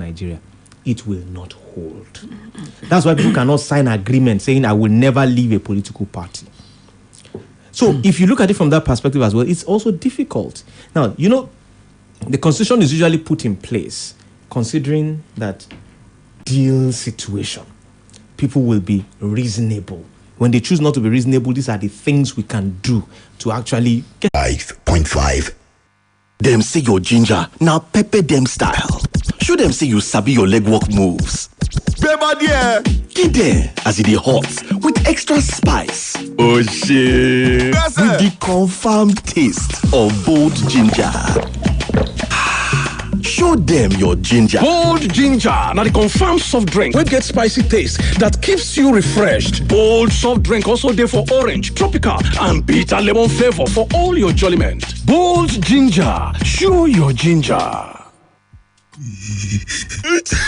Nigeria, it will not hold. That's why people cannot sign agreement saying, I will never leave a political party. So if you look at it from that perspective as well, it's also difficult. Now, you know, the constitution is usually put in place considering that deal situation. People will be reasonable. When they choose not to be reasonable, these are the things we can do to actually get 5.5. Them say your ginger, now pepper them style. Show them say you sabi your legwork moves. Beba there, get there as it is hot with extra spice. Oh shit! With the confirmed taste of bold ginger. Show them your ginger. Bold ginger, now the confirmed soft drink. We get spicy taste that keeps you refreshed. Bold soft drink also there for orange, tropical, and bitter lemon flavor for all your jolliment. Bold ginger, show your ginger.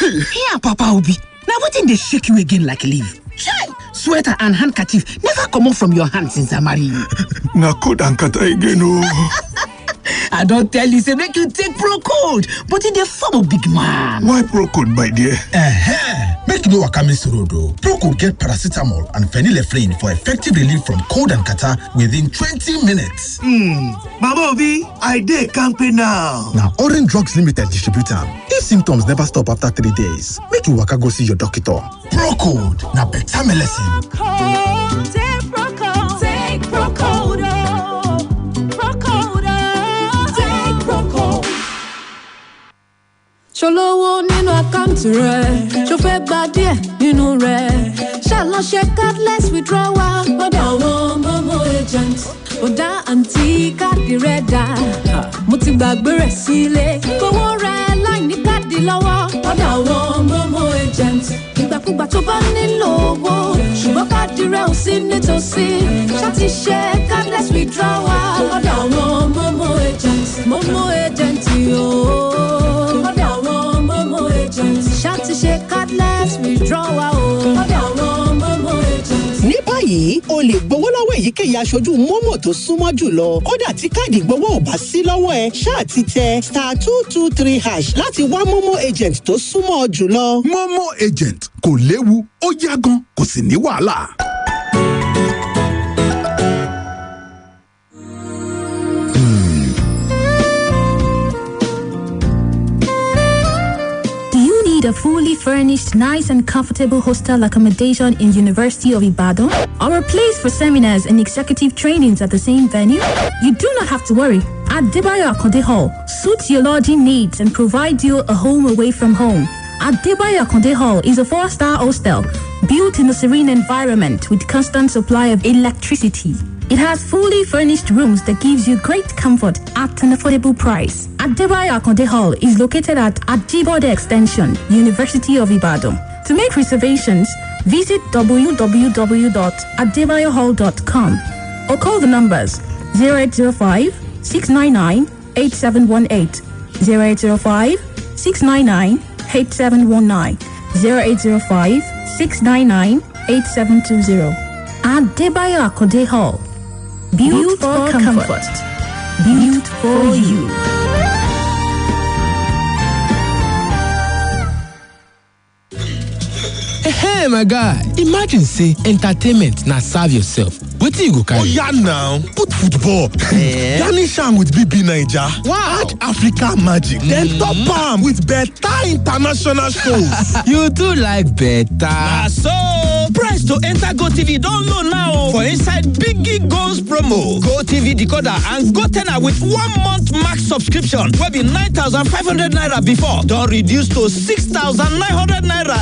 Here, Papa Obi. Now what in they shake you again like leaf? Chai! Sweater and handkerchief never come off from your hands since I married you. Na cold and kata again, oh. I don't tell you, say make you take Procode, but in the form of big man. Why Procode, my dear? Make no wakame sorodo. Procode get paracetamol and phenylephrine for effective relief from cold and catarrh within 20 minutes. Mama Obi, I dey campaign now. Now, Orange Drugs Limited distributor. If symptoms never stop after 3 days, make you waka go see your doctor. Procode, na better medicine. Take Procode, take Procode. Ṣolówó nínú àkáǹtì rẹ̀, ṣó fẹ́ gba díẹ̀ nínú rẹ̀. Ṣàlàṣe cardless withdrawal lọ́dọ̀ àwọn Momo agent. Ó dá àǹtí káàdì rẹ̀ dá. Mo ti gbàgbé rẹ̀ sílé. Gbowó rẹ̀ láì ní káàdì lọ́wọ́ lọ́dọ̀ àwọn Momo agent. Ìgbàkúgbà tó bá nílò owó, ṣùgbọ́n káàdì rẹ̀ ò sí nítòsí. Ṣáàtì ṣe cardless withdrawal lọ́dọ̀ àwọn Momo agent. Momo agent yóò. Ṣáàtì ṣe cardless withdrawal o. Ní báyìí, o lè gbowó lọ́wọ́ èyíkéyìí aṣojú Momo tó súnmọ́ jùlọ. Kódà tí káàdì gbowó ò bá sí lọ́wọ́ ẹ, ṣáà ti tẹ *223# láti wá Momo agent tó súnmọ́ jùlọ. Momo agent kò léwu, ó yá gan, kò sì ní wàhálà. A fully furnished, nice and comfortable hostel accommodation in University of Ibadan, or a place for seminars and executive trainings at the same venue? You do not have to worry. Adebayo Akonde Hall suits your lodging needs and provides you a home away from home. Adebayo Akonde Hall is a 4-star hostel built in a serene environment with constant supply of electricity. It has fully furnished rooms that gives you great comfort at an affordable price. Adebayo Akonde Hall is located at Ajibode Extension, University of Ibadan. To make reservations, visit www.adebayohall.com or call the numbers 0805-699-8718, 0805-699-8719, 0805-699-8720. Adebayo Akonde Hall. Built for comfort. Built for you. Hey, my guy, imagine say entertainment na serve yourself. Wetin you go carry? Oh yeah now, put football. Garnish am with BB Naija. Wow. Add Africa magic. Then top am with better international shows. You do like better. So, price to enter GoTV don low now for inside Biggie Goals promo. GoTV decoder and GoTenna with 1 month max subscription wey be 9,500 naira before don reduce to 6,900 naira.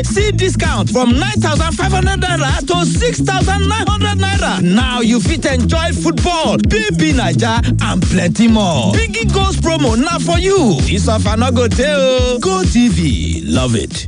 See discount from 9,500 naira to 6,900 naira. Now you fit enjoy football, BB Naija and plenty more. Biggie Goals promo now for you. This offer no go tell. GoTV, love it.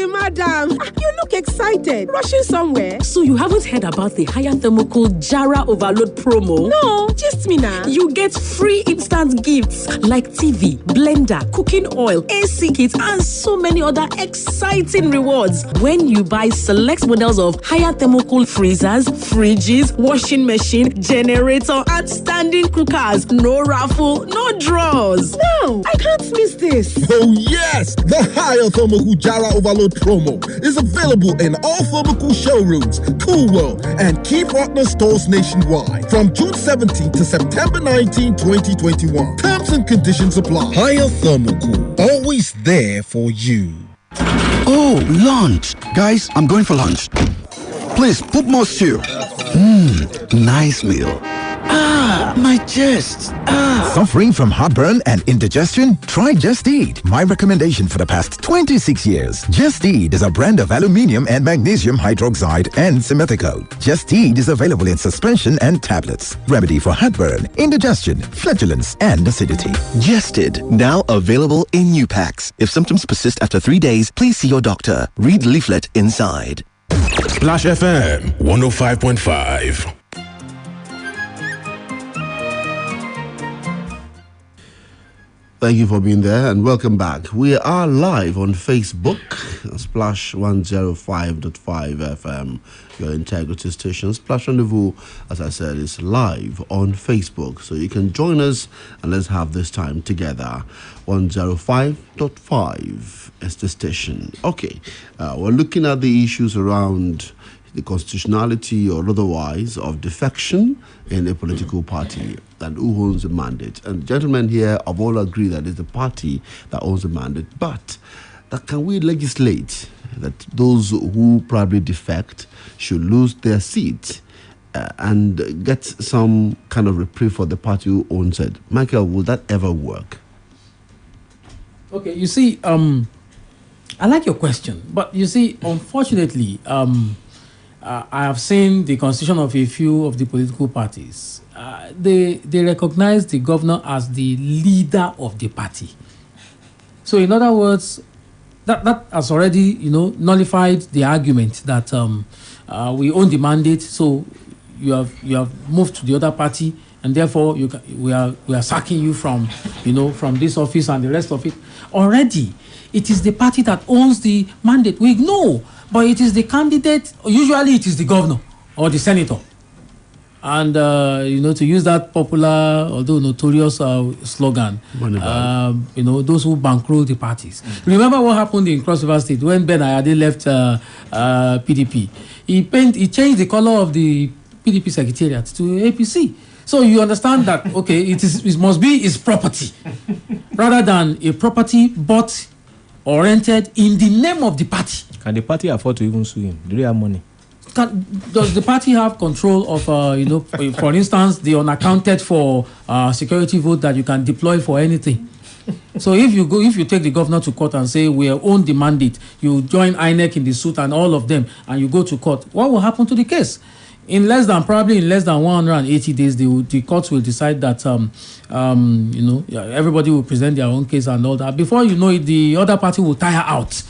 Madam, you look excited. Rushing somewhere? So you haven't heard about the higher thermocool Jara Overload promo? No, just me now. You get free instant gifts like TV, blender, cooking oil, AC kits, and so many other exciting rewards when you buy select models of higher thermocool freezers, fridges, washing machine, generator, and standing cookers. No raffle, no draws. No, I can't miss this. Oh yes, the higher thermocool Jara Overload promo is available in all thermocool showrooms, Cool World, and key partner stores nationwide from June 17 to September 19, 2021. Terms and conditions apply. Higher thermocool, always there for you. Oh, lunch. Guys, I'm going for lunch. Please, put more stew. Nice meal. My chest. Suffering from heartburn and indigestion? Try Just Eat. My recommendation for the past 26 years. Just Eat is a brand of aluminium and magnesium hydroxide and simethicone. Just Eat is available in suspension and tablets. Remedy for heartburn, indigestion, flatulence, and acidity. Just Eat, now available in new packs. If symptoms persist after 3 days, please see your doctor. Read leaflet inside. Splash FM 105.5. Thank you for being there and welcome back. We are live on Facebook, Splash 105.5 FM, your integrity station. Splash Rendezvous, as I said, is live on Facebook. So you can join us and let's have this time together. 105.5 is the station. Okay, we're looking at the issues around the constitutionality or otherwise of defection in a political party and who owns the mandate. And gentlemen here have all agreed that it's the party that owns the mandate, but that can we legislate that those who probably defect should lose their seat and get some kind of reprieve for the party who owns it? Michael, would that ever work? Okay, you see, I like your question, but you see, unfortunately, I have seen the constitution of a few of the political parties. They recognize the governor as the leader of the party. So, in other words, that has already, nullified the argument that we own the mandate. So, you have moved to the other party, and therefore we are sacking you from this office and the rest of it. Already, it is the party that owns the mandate. We know. But it is the candidate, usually it is the governor or the senator. And, to use that popular, although notorious slogan, those who bankroll the parties. Remember what happened in Cross River State when Ben Ayade left PDP? He changed the color of the PDP secretariat to APC. So you understand that, okay, it must be his property rather than a property bought or rented in the name of the party. Can the party afford to even sue him? Do they have money? Does the party have control of, for instance, the unaccounted for security vote that you can deploy for anything? So if you take the governor to court and say we own the mandate, you join INEC in the suit and all of them, and you go to court, what will happen to the case? In less than 180 days, the courts will decide that everybody will present their own case and all that. Before you know it, the other party will tire out,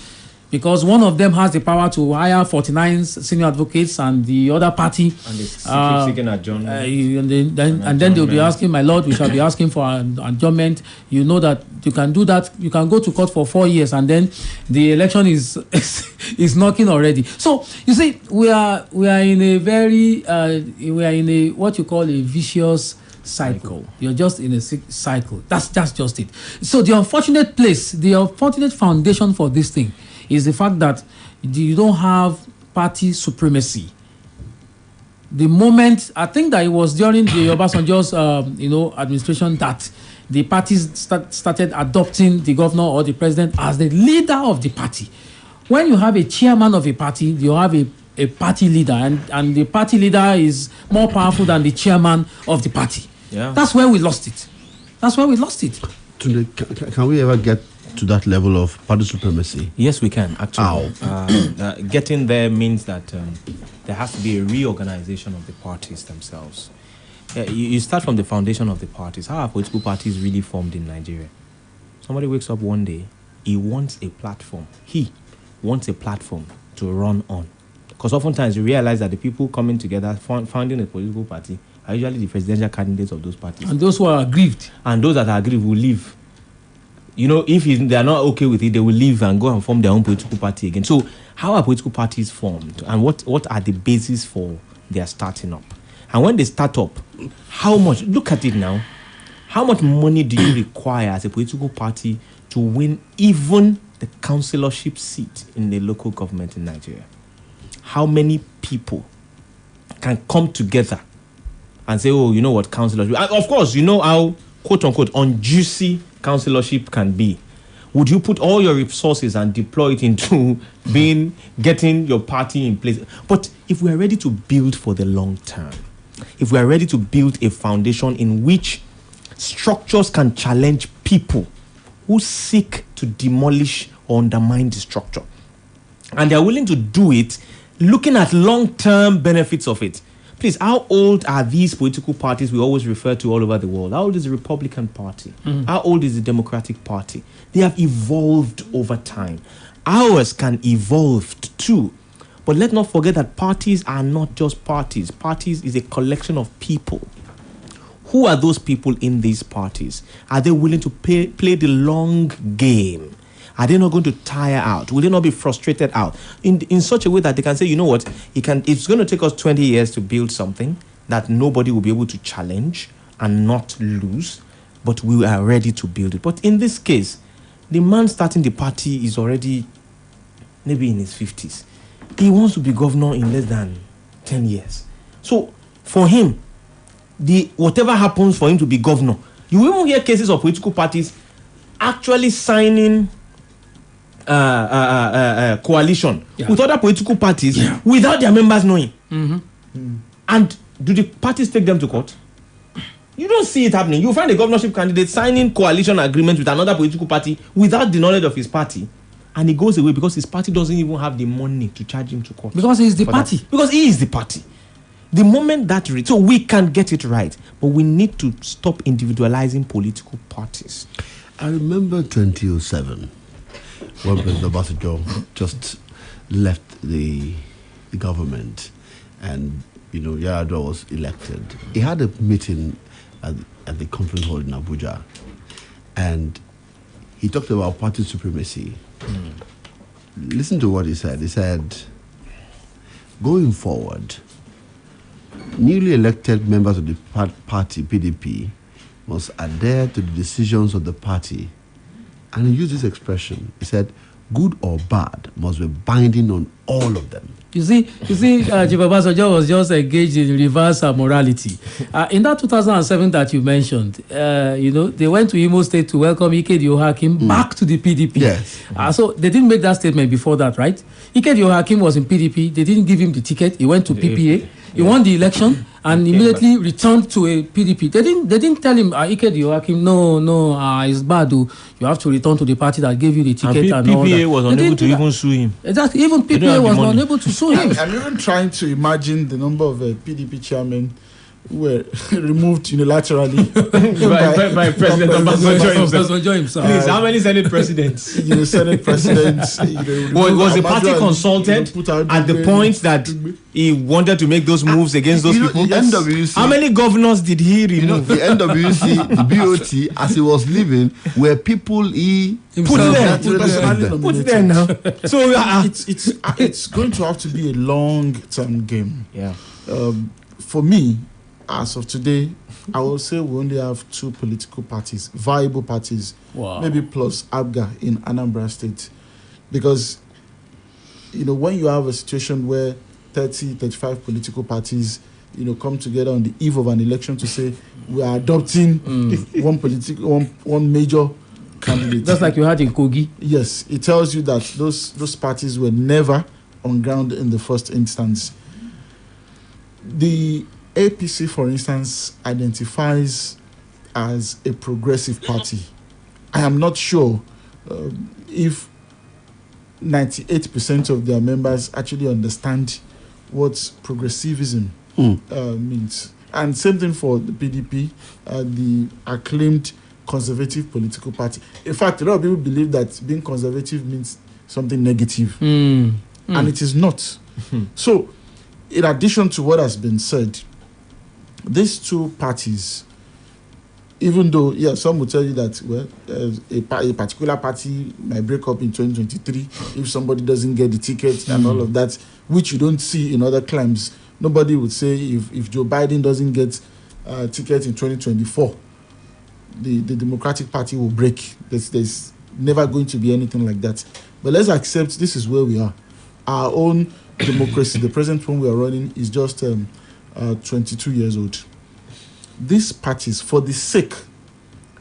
because one of them has the power to hire 49 senior advocates, and the other party and they keep seeking adjournment. And then they'll be asking, my lord, we shall be asking for an adjournment. You know that you can do that. You can go to court for 4 years, and then the election is knocking already. So you see, we are in a very what you call a vicious cycle. You're just in a cycle. That's just it. So the unfortunate foundation for this thing is the fact that you don't have party supremacy. The moment, I think that it was during the Obasanjo's administration that the parties started adopting the governor or the president as the leader of the party. When you have a chairman of a party, you have a party leader, and the party leader is more powerful than the chairman of the party. Yeah. That's where we lost it. Tunde, can we ever get to that level of party supremacy? Yes, we can, actually. Getting there means that there has to be a reorganization of the parties themselves. You start from the foundation of the parties. How are political parties really formed in Nigeria? Somebody wakes up one day he wants a platform. He wants a platform to run on. Because oftentimes you realize that the people coming together, founding a political party, are usually the presidential candidates of those parties. And those who are aggrieved. And those that are aggrieved will leave. You know, if they are not okay with it, they will leave and go and form their own political party again. So how are political parties formed? And what are the basis for their starting up? And when they start up, how much, look at it now, how much money do you require as a political party to win even the councillorship seat in the local government in Nigeria? How many people can come together and say, oh, you know what, councillorship? And of course, you know how, quote unquote, unjuicy councillorship can be. Would you put all your resources and deploy it into getting your party in place? But if we are ready to build for the long term, if we are ready to build a foundation in which structures can challenge people who seek to demolish or undermine the structure, and they are willing to do it looking at long-term benefits of it. Please, how old are these political parties we always refer to all over the world? How old is the Republican Party? How old is the Democratic Party? They have evolved over time. Ours can evolve too. But let's not forget that parties are not just parties. Parties is a collection of people. Who are those people in these parties? Are they willing to play the long game? Are they not going to tire out? Will they not be frustrated out? In such a way that they can say, you know what, it's going to take us 20 years to build something that nobody will be able to challenge and not lose, but we are ready to build it. But in this case, the man starting the party is already maybe in his 50s. He wants to be governor in less than 10 years. So for him, whatever happens for him to be governor, you even hear cases of political parties actually signing coalition with other political parties without their members knowing. And do the parties take them to court? You don't see it happening. You find a governorship candidate signing coalition agreement with another political party without the knowledge of his party, and he goes away because his party doesn't even have the money to charge him to court. Because he is the party. Because he is the party. The moment so we can get it right, but we need to stop individualizing political parties. I remember 2007 when President Obasanjo just left the government, and Yar'Adua was elected. He had a meeting at the conference hall in Abuja, and he talked about party supremacy. Listen to what he said. He said, going forward, newly elected members of the party, PDP, must adhere to the decisions of the party. And he used this expression. He said, good or bad must be binding on all of them. You see, Chief Obasanjo was just engaged in reverse morality. In that 2007 that you mentioned, they went to Imo State to welcome Ikedi Hakim back to the PDP. Yes. So they didn't make that statement before that, right? Ikedi Hakim was in PDP. They didn't give him the ticket. He went to PPA. He won the election and immediately returned to a PDP. They didn't tell him, Ikedi Hakim, no, it's bad. You have to return to the party that gave you the ticket and all that. PPA was unable to even sue him. Exactly. Even PPA was unable to sue him. I'm even trying to imagine the number of PDP chairmen who were removed unilaterally by President Obasanjo himself. Please, how many Senate presidents? Senate presidents. Was the party consulted at the point that he wanted to make those moves against those people? The NWC, how many governors did he remove? The NWC, the BOT, as he was leaving, were people he put there now. So it's going to have to be a long-term game. Yeah. For me, as of today, I will say we only have 2 political parties, viable parties, maybe plus ABGA in Anambra State. Because, when you have a situation where 30, 35 political parties, come together on the eve of an election to say we are adopting one major candidate. Just like you had in Kogi. Yes, it tells you that those parties were never on ground in the first instance. The APC, for instance, identifies as a progressive party. I am not sure if 98% of their members actually understand what progressivism means. And same thing for the PDP, the acclaimed conservative political party. In fact, a lot of people believe that being conservative means something negative, and it is not. So, in addition to what has been said, these two parties, even though, some will tell you that, well, a particular party might break up in 2023 if somebody doesn't get the ticket and all of that, which you don't see in other climes. Nobody would say if Joe Biden doesn't get a ticket in 2024, the Democratic Party will break. There's never going to be anything like that. But let's accept this is where we are. Our own democracy, the present one we are running, is just 22 years old. These parties, for the sake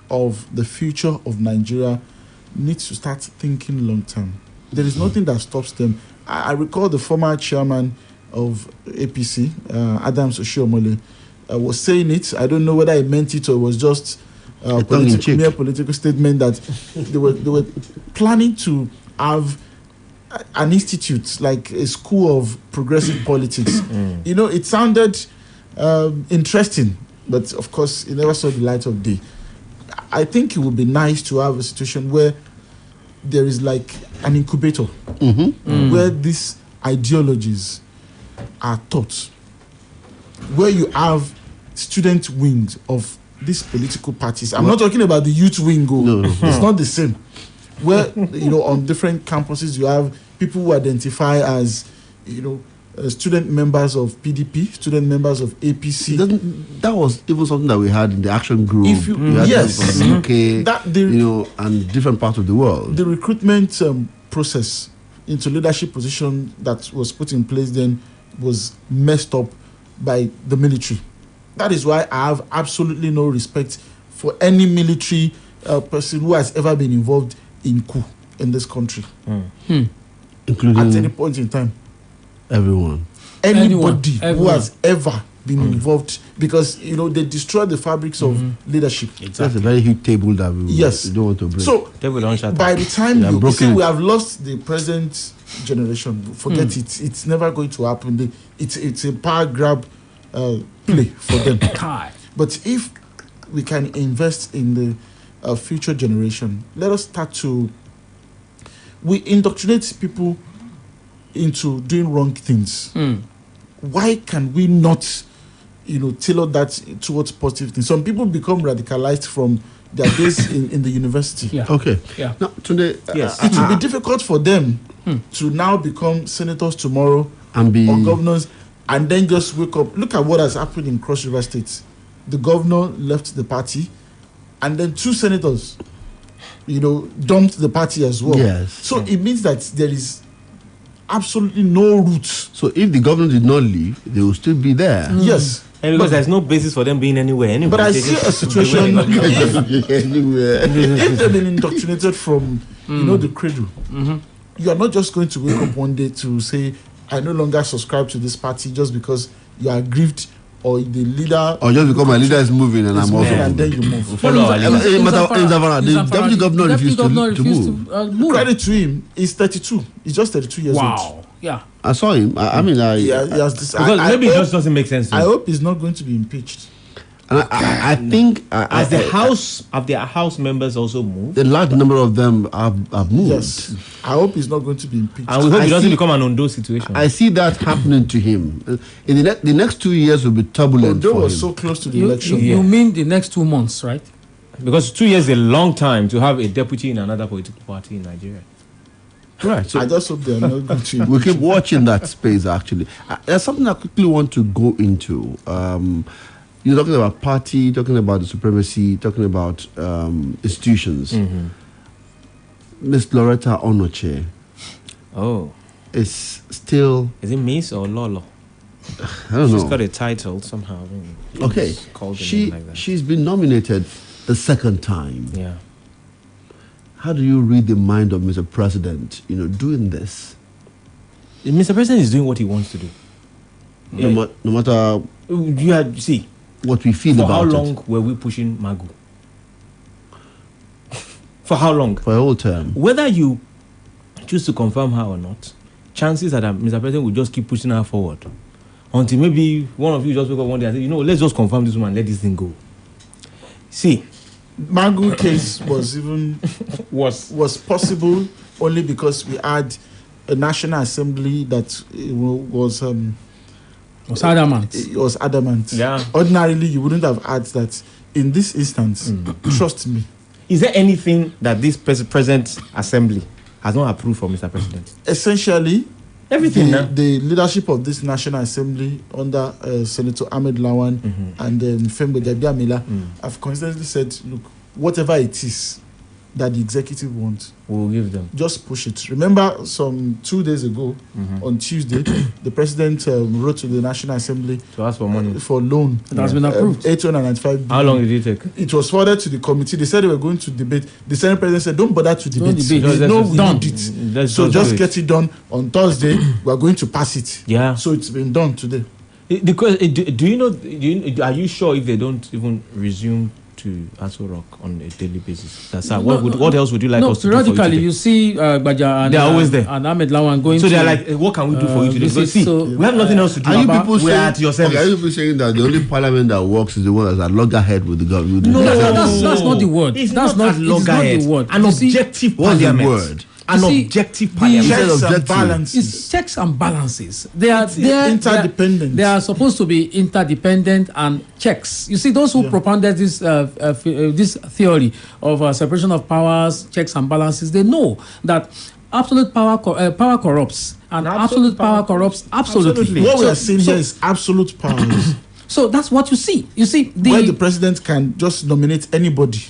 of the future of Nigeria, need to start thinking long term. There is nothing that stops them. I recall the former chairman of APC, Adams Oshiomhole, was saying it. I don't know whether he meant it or it was just mere political statement that they were planning to have an institute, like a school of progressive politics. You know, it sounded interesting, but of course, it never saw the light of day. I think it would be nice to have a situation where there is like an incubator where these ideologies are taught, where you have student wings of these political parties. I'm not talking about the youth wing. It's not the same. Where, on different campuses you have people who identify as, student members of PDP, student members of APC. That was even something that we had in the action group. Yes, from the UK, and different parts of the world. The recruitment process into leadership position that was put in place then was messed up by the military. That is why I have absolutely no respect for any military person who has ever been involved in coup in this country, including at any point in time. Everyone. Anybody who has ever been involved, because they destroy the fabrics of leadership. That's a very huge table that we don't want to break. So by the time you see we have lost the present generation, forget it. It's never going to happen. It's a power grab play for them. But if we can invest in the future generation, let us start to indoctrinate people into doing wrong things. Why can we not tailor that towards positive things? Some people become radicalized from their days in the university. Okay. Now, Tunde, it will be difficult for them to now become senators tomorrow or governors, and then just wake up. Look at what has happened in Cross River State. The governor left the party, and then 2 senators, dumped the party as well. Yes. So it means that there is absolutely no roots. So if the governor did not leave, they will still be there. Yes. And because there's no basis for them being anywhere anyway. But I see a situation if they've been indoctrinated from the cradle, you are not just going to wake up one day to say, I no longer subscribe to this party just because you are aggrieved or the leader, or just because my leader is moving and I'm also and then you move. The deputy governor refused to move. Credit to him, he's 32. He's just 32 years old. Wow. Yeah. I saw him. He has this, because maybe it just doesn't make sense. I hope he's not going to be impeached. And I think have their house members also moved? The large number of them have moved. Yes. I hope he's not going to be impeached. And we hope it doesn't become an Ondo situation. I see that happening to him. In the next 2 years will be turbulent Ondo for was him. so close to the election. You mean the next 2 months, right? Because 2 years is a long time to have a deputy in another political party in Nigeria. Right. So I just hope they are not going to. We keep watching that space, actually. There's something I quickly want to go into. You're talking about party, talking about the supremacy, talking about institutions. Miss Loretta Onoche. Oh. Is still... Is it Miss or Lolo? I don't know. She's got a title somehow. Okay. She's been nominated the second time. Yeah. How do you read the mind of Mr. President, doing this? Mr. President is doing what he wants to do. No matter... You see... What we feel about it. For how long were we pushing Magu? For how long? For a whole term. Whether you choose to confirm her or not, chances are that Mr. President will just keep pushing her forward. Until maybe one of you just wake up one day and say, let's just confirm this woman and let this thing go. See, Mangu case was even was possible only because we had a National Assembly that was adamant. It was adamant. Yeah. Ordinarily, you wouldn't have had that. In this instance, trust me. Is there anything that this present assembly has not approved for Mr. President? Essentially, everything. The leadership of this National Assembly under Senator Ahmed Lawan and Fembe Jabiamila have constantly said, look, whatever it is that the executive wants, we'll give them. Just push it. Remember, some 2 days ago, on Tuesday, the president wrote to the National Assembly to ask for money for loan. It has been approved. 895 billion. How long did it take? It was forwarded to the committee. They said they were going to debate. The Senate president said, "Don't bother to debate. We need it. So just get it done on Thursday. We are going to pass it." Yeah. So it's been done today. Because do you know? Are you sure if they don't even resume to Aso Rock on a daily basis? That's how. What else would you like us to do for you today? Periodically, you see Baja and they're always there. And Ahmed Lawan going. So they're like, what can we do for you today? So see, we have nothing else to do. Are you people We're at your service. Are you people saying that the only parliament that works is the one that's at loggerhead with the government? No, that's not the word. That's not the word. An objective parliament. What's the word? An objective parliament. It's checks and balances. They are interdependent. They are supposed to be interdependent and checks. You see, those who propounded this this theory of separation of powers, checks and balances, they know that absolute power corrupts, and absolute power corrupts absolutely. What we are seeing here is absolute powers. So that's what you see. You see, where the president can just nominate anybody.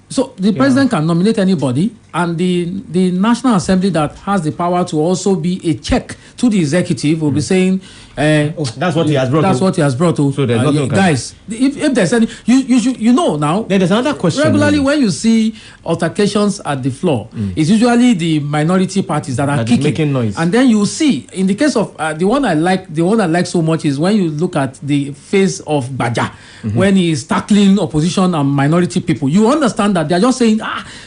So the president can nominate anybody, and the National Assembly that has the power to also be a check to the executive will be saying, that's what he has brought. That's what he has brought. So there's nothing, guys. If there's any, you know now. Then there's another question. Regularly, when you see altercations at the floor, it's usually the minority parties that are making noise. And then you see, in the case of the one I like so much is when you look at the face of Baja when he is tackling opposition and minority people. You understand that they are just saying,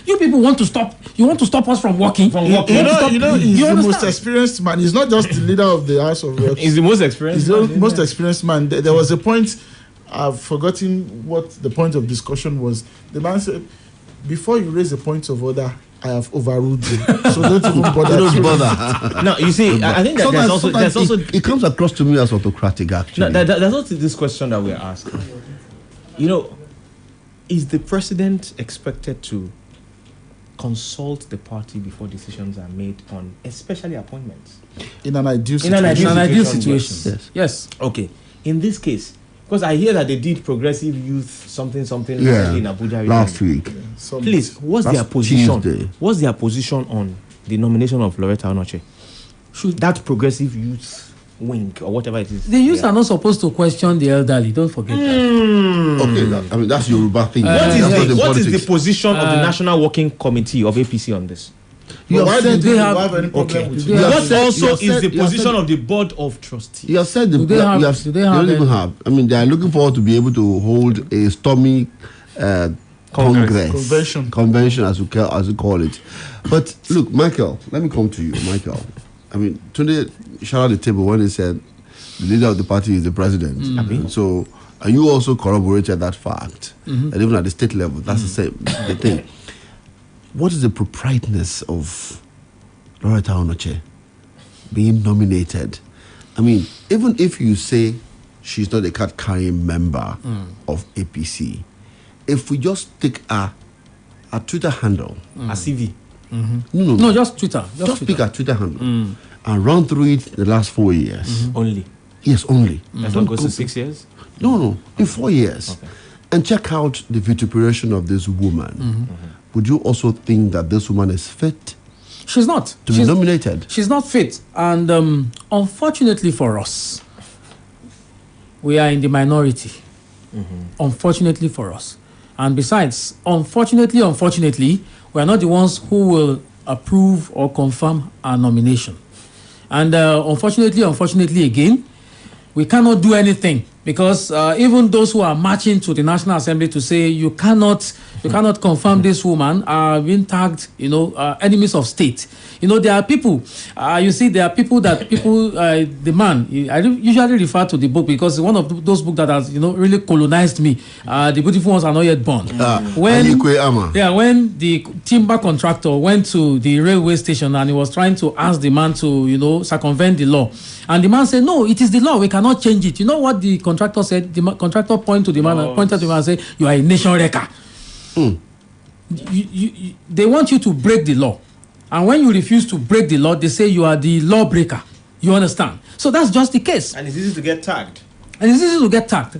you people want to stop. You want to stop us from working. You know, he's the most experienced man. He's not just the leader of the House of Reps. He's the most experienced. He's the most experienced man. There was a point. I've forgotten what the point of discussion was. The man said, "Before you raise a point of order, I have overruled you. So don't even bother." Don't bother. No, you see, I think that there's also it comes across to me as autocratic. Actually, no, there's also this question that we're asking. You know, is the president expected to consult the party before decisions are made on, especially appointments? In an ideal situation. Yes. Okay. In this case, because I hear that they did progressive youth something in Abuja last week. Please, what's their position? Tuesday. What's their position on the nomination of Loretta Onoche? Should that progressive youth wing or whatever it is? The youths are not supposed to question the elderly. Don't forget that. Okay, that's Yoruba thing. What is the position of the National Working Committee of APC on this? Why don't they have any problem with you? What also is the position of the Board of Trustees? You have said they don't even have. I mean, they are looking forward to be able to hold a stormy convention, as we call it. But look, Michael, let me come to you, Michael. I mean, Tunde shut out the table when he said the leader of the party is the president. So, and you also corroborated that fact. And even at the state level, that's the thing. What is the proprietiness of Loretta Onoche being nominated? I mean, even if you say she's not a card-carrying member of APC, if we just take a Twitter handle, a CV, no, just Twitter. Just pick a Twitter handle and run through it the last 4 years. Only? Yes, only. That's not goes to 6 years? No, in 4 years. Okay. And check out the vituperation of this woman. Would you also think that this woman is fit? She's not. To be nominated? She's not fit. And unfortunately for us, we are in the minority. Unfortunately for us. And besides, unfortunately, we are not the ones who will approve or confirm our nomination. And unfortunately again, we cannot do anything because even those who are marching to the National Assembly to say you cannot You cannot confirm this woman being tagged, enemies of state. There are people, there are people that the man, I usually refer to the book because it's one of those books that has, really colonized me. The beautiful ones are not yet born. When the timber contractor went to the railway station and he was trying to ask the man to, circumvent the law. And the man said, no, it is the law. We cannot change it. You know what the contractor said? The contractor pointed to the man and said, you are a nation wrecker. They want you to break the law. And when you refuse to break the law, they say you are the lawbreaker. You understand? So that's just the case. And it's easy to get tagged.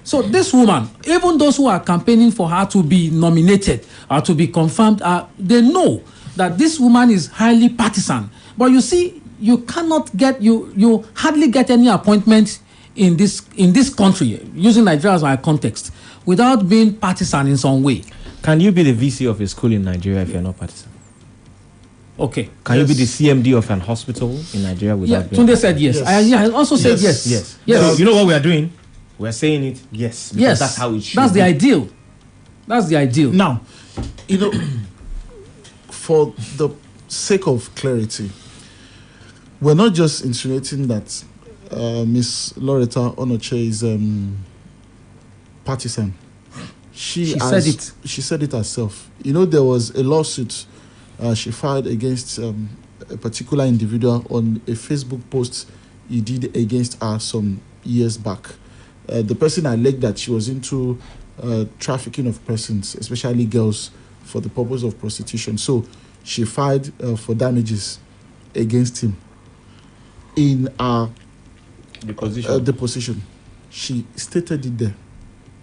So this woman, even those who are campaigning for her to be nominated or to be confirmed, they know that this woman is highly partisan. But you see, you cannot get, you hardly get any appointment in this country, using Nigeria as my context, without being partisan in some way. Can you be the VC of a school in Nigeria if you're not partisan? Okay. Can you be the CMD of an hospital in Nigeria without being Tunde said yes. I also said yes. So you know what we are doing? We're saying it yes. Because that's how it should That's be. the ideal. Now, for the sake of clarity, we're not just insinuating that Miss Loretta Onoche is partisan. She said it. She said it herself. There was a lawsuit she filed against a particular individual on a Facebook post he did against her some years back. The person alleged that she was into trafficking of persons, especially girls, for the purpose of prostitution. So she filed for damages against him. In her deposition, she stated it there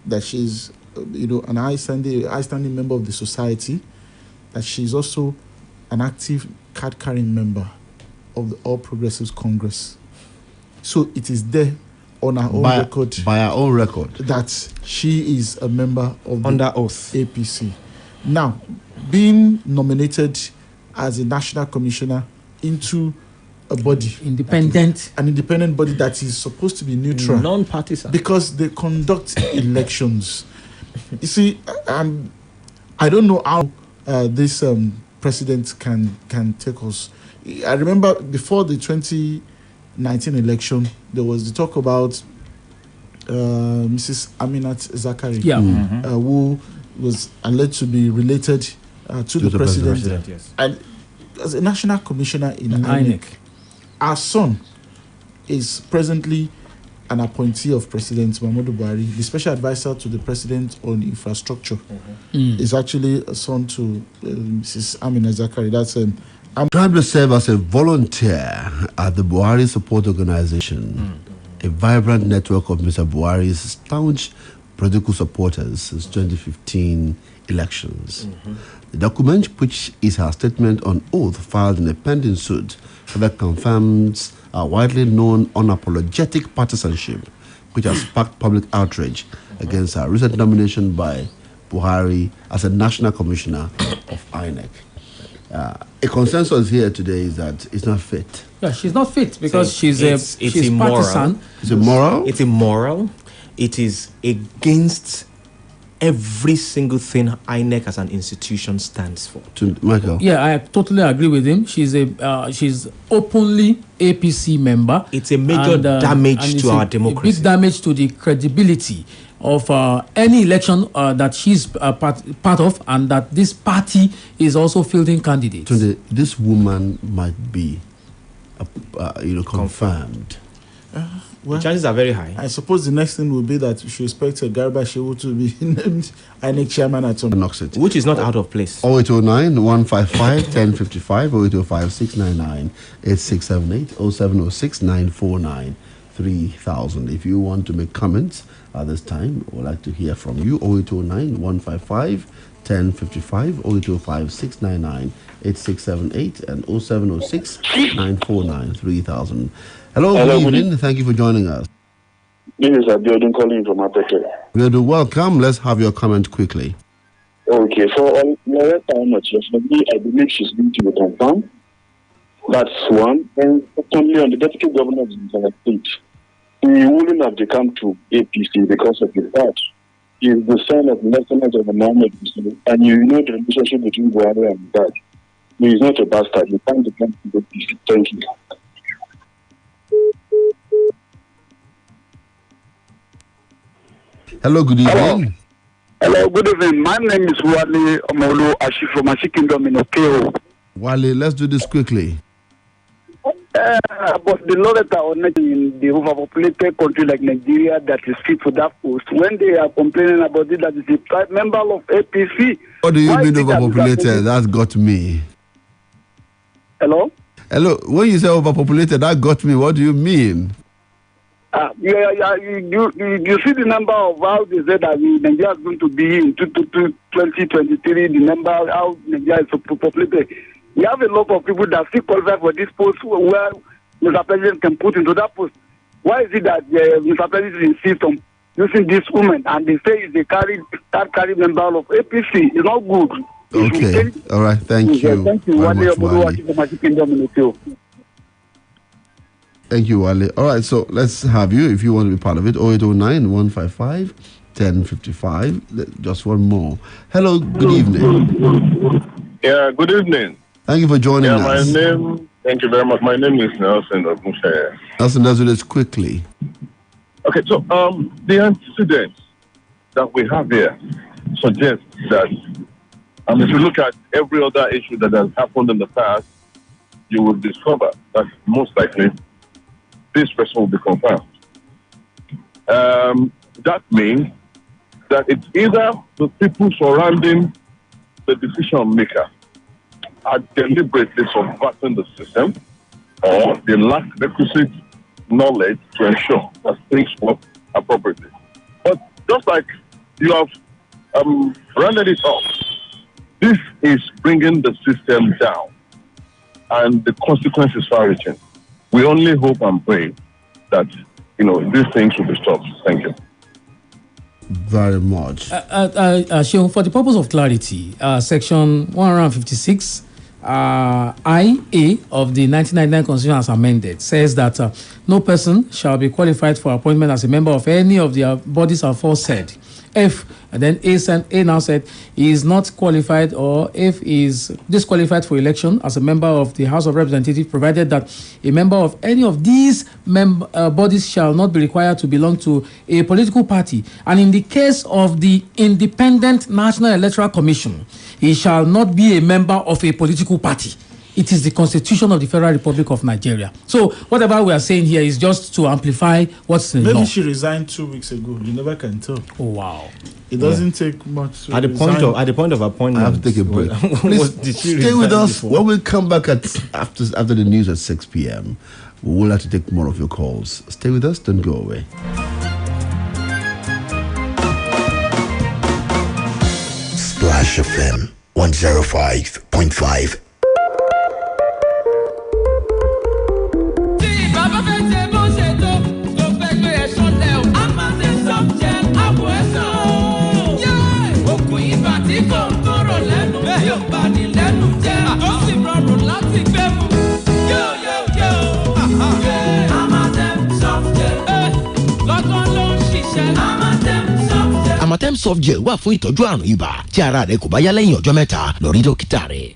that she's an high-standing member of the society, that she's also an active card-carrying member of the All Progressives Congress. So it is there on her own record. By her own record. That she is a member of under oath APC. Now, being nominated as a national commissioner into a body, an independent body that is supposed to be neutral, non-partisan, because they conduct elections. You see, I don't know how this president can take us. I remember before the 2019 election, there was the talk about Mrs. Aminat Zakari, who was alleged to be related to the president. Yes. And as a national commissioner in INEC, our son is presently an appointee of President Muhammadu Buhari. The special advisor to the president on infrastructure is actually a son to Mrs. Amina Zakari. That's I'm trying to serve as a volunteer at the Buhari Support Organization, a vibrant network of Mr. Buhari's staunch political supporters since 2015 elections. The document, which is her statement on oath filed in a pending suit, further confirms a widely known unapologetic partisanship, which has sparked public outrage against her recent nomination by Buhari as a national commissioner of INEC. A consensus here today is that it's not fit. Yeah, she's not fit because she's immoral. partisan. It's immoral? It's immoral. It is against every single thing INEC as an institution stands for. Michael? Yeah, I totally agree with him. She's openly APC member. It's a major damage to our democracy. A big damage to the credibility of any election that she's part of, and that this party is also fielding candidates. Tunde, this woman might be, confirmed. Well, the chances are very high. I suppose the next thing will be that we should expect a Garba Shehu to be named INEC chairman at some point. Which is not out of place. 0809 155 1055, 0805 699 8678, 0706 949 3000. If you want to make comments at this time, we'd like to hear from you. 0809 155 1055, 0805 699 8678, and 0706 949 3000. Hello, good evening. Thank you for joining us. This is Abiodun calling from Apeke. Abiodun, welcome. Let's have your comment quickly. Okay, for Loretta Onoche, I believe she's going to be confirmed. That's one. And secondly, on the deputy governor of the State, he wouldn't have become to APC because of his dad. is the son of lieutenant of the Mohammed, and you know the relationship between Buhari and dad. He is not a bastard. You can't depend on the peace. Thank you. Hello, good evening. Hello, good evening. My name is Wale Omolu Ashi from Ashi Kingdom in Okeo. Wale, let's do this quickly. But the law that are in the overpopulated country like Nigeria that is fit for that post, when they are complaining about it, that is a prime member of APC. What do you mean overpopulated? That got me. Hello? Hello, when you say overpopulated, that got me. What do you mean? You see the number of how they said that Nigeria is going to be in 2023, the number how Nigeria is populated. We have a lot of people that still qualify for this post where Mr. President can put into that post. Why is it that Mr. President insists on using this woman and they say it's a carry member of APC? It's not good. Okay. All right. Thank you. Thank you. Thank you, Wale. All right, so let's have you, if you want to be part of it, 0809 155 1055. Just one more. Hello, good evening. Yeah, good evening. Thank you for joining us. Thank you very much. My name is Nelson Ogunfe. Nelson, let's do this quickly. Okay, so the antecedents that we have here suggest that if you look at every other issue that has happened in the past, you will discover that most likely this person will be confirmed. That means that it's either the people surrounding the decision maker are deliberately subverting the system, or they lack requisite knowledge to ensure that things work appropriately. But just like you have rounded it up, this is bringing the system down, and the consequence is far-reaching. We only hope and pray that these things will be stopped. Thank you very much. Seun, for the purpose of clarity, Section 156 IA of the 1999 Constitution as amended says that no person shall be qualified for appointment as a member of any of the bodies aforesaid. If, and then A now said he is not qualified, or if he is disqualified for election as a member of the House of Representatives, provided that a member of any of these bodies shall not be required to belong to a political party. And in the case of the Independent National Electoral Commission, he shall not be a member of a political party. It is the Constitution of the Federal Republic of Nigeria. So whatever we are saying here is just to amplify what's in law. Maybe she resigned 2 weeks ago. You never can tell. Oh wow! It doesn't take much. To at the point of appointment. I have to take a break. Please stay with us. When we come back after the news at 6 p.m., we will have to take more of your calls. Stay with us. Don't go away. Splash FM 105.5. Amatem soft gel wà fún ìtọ́jú àrùn ibà tí ara rẹ kò bá yá lẹ́yìn ọjọ́ mẹ́ta lọ rí dókítà rẹ.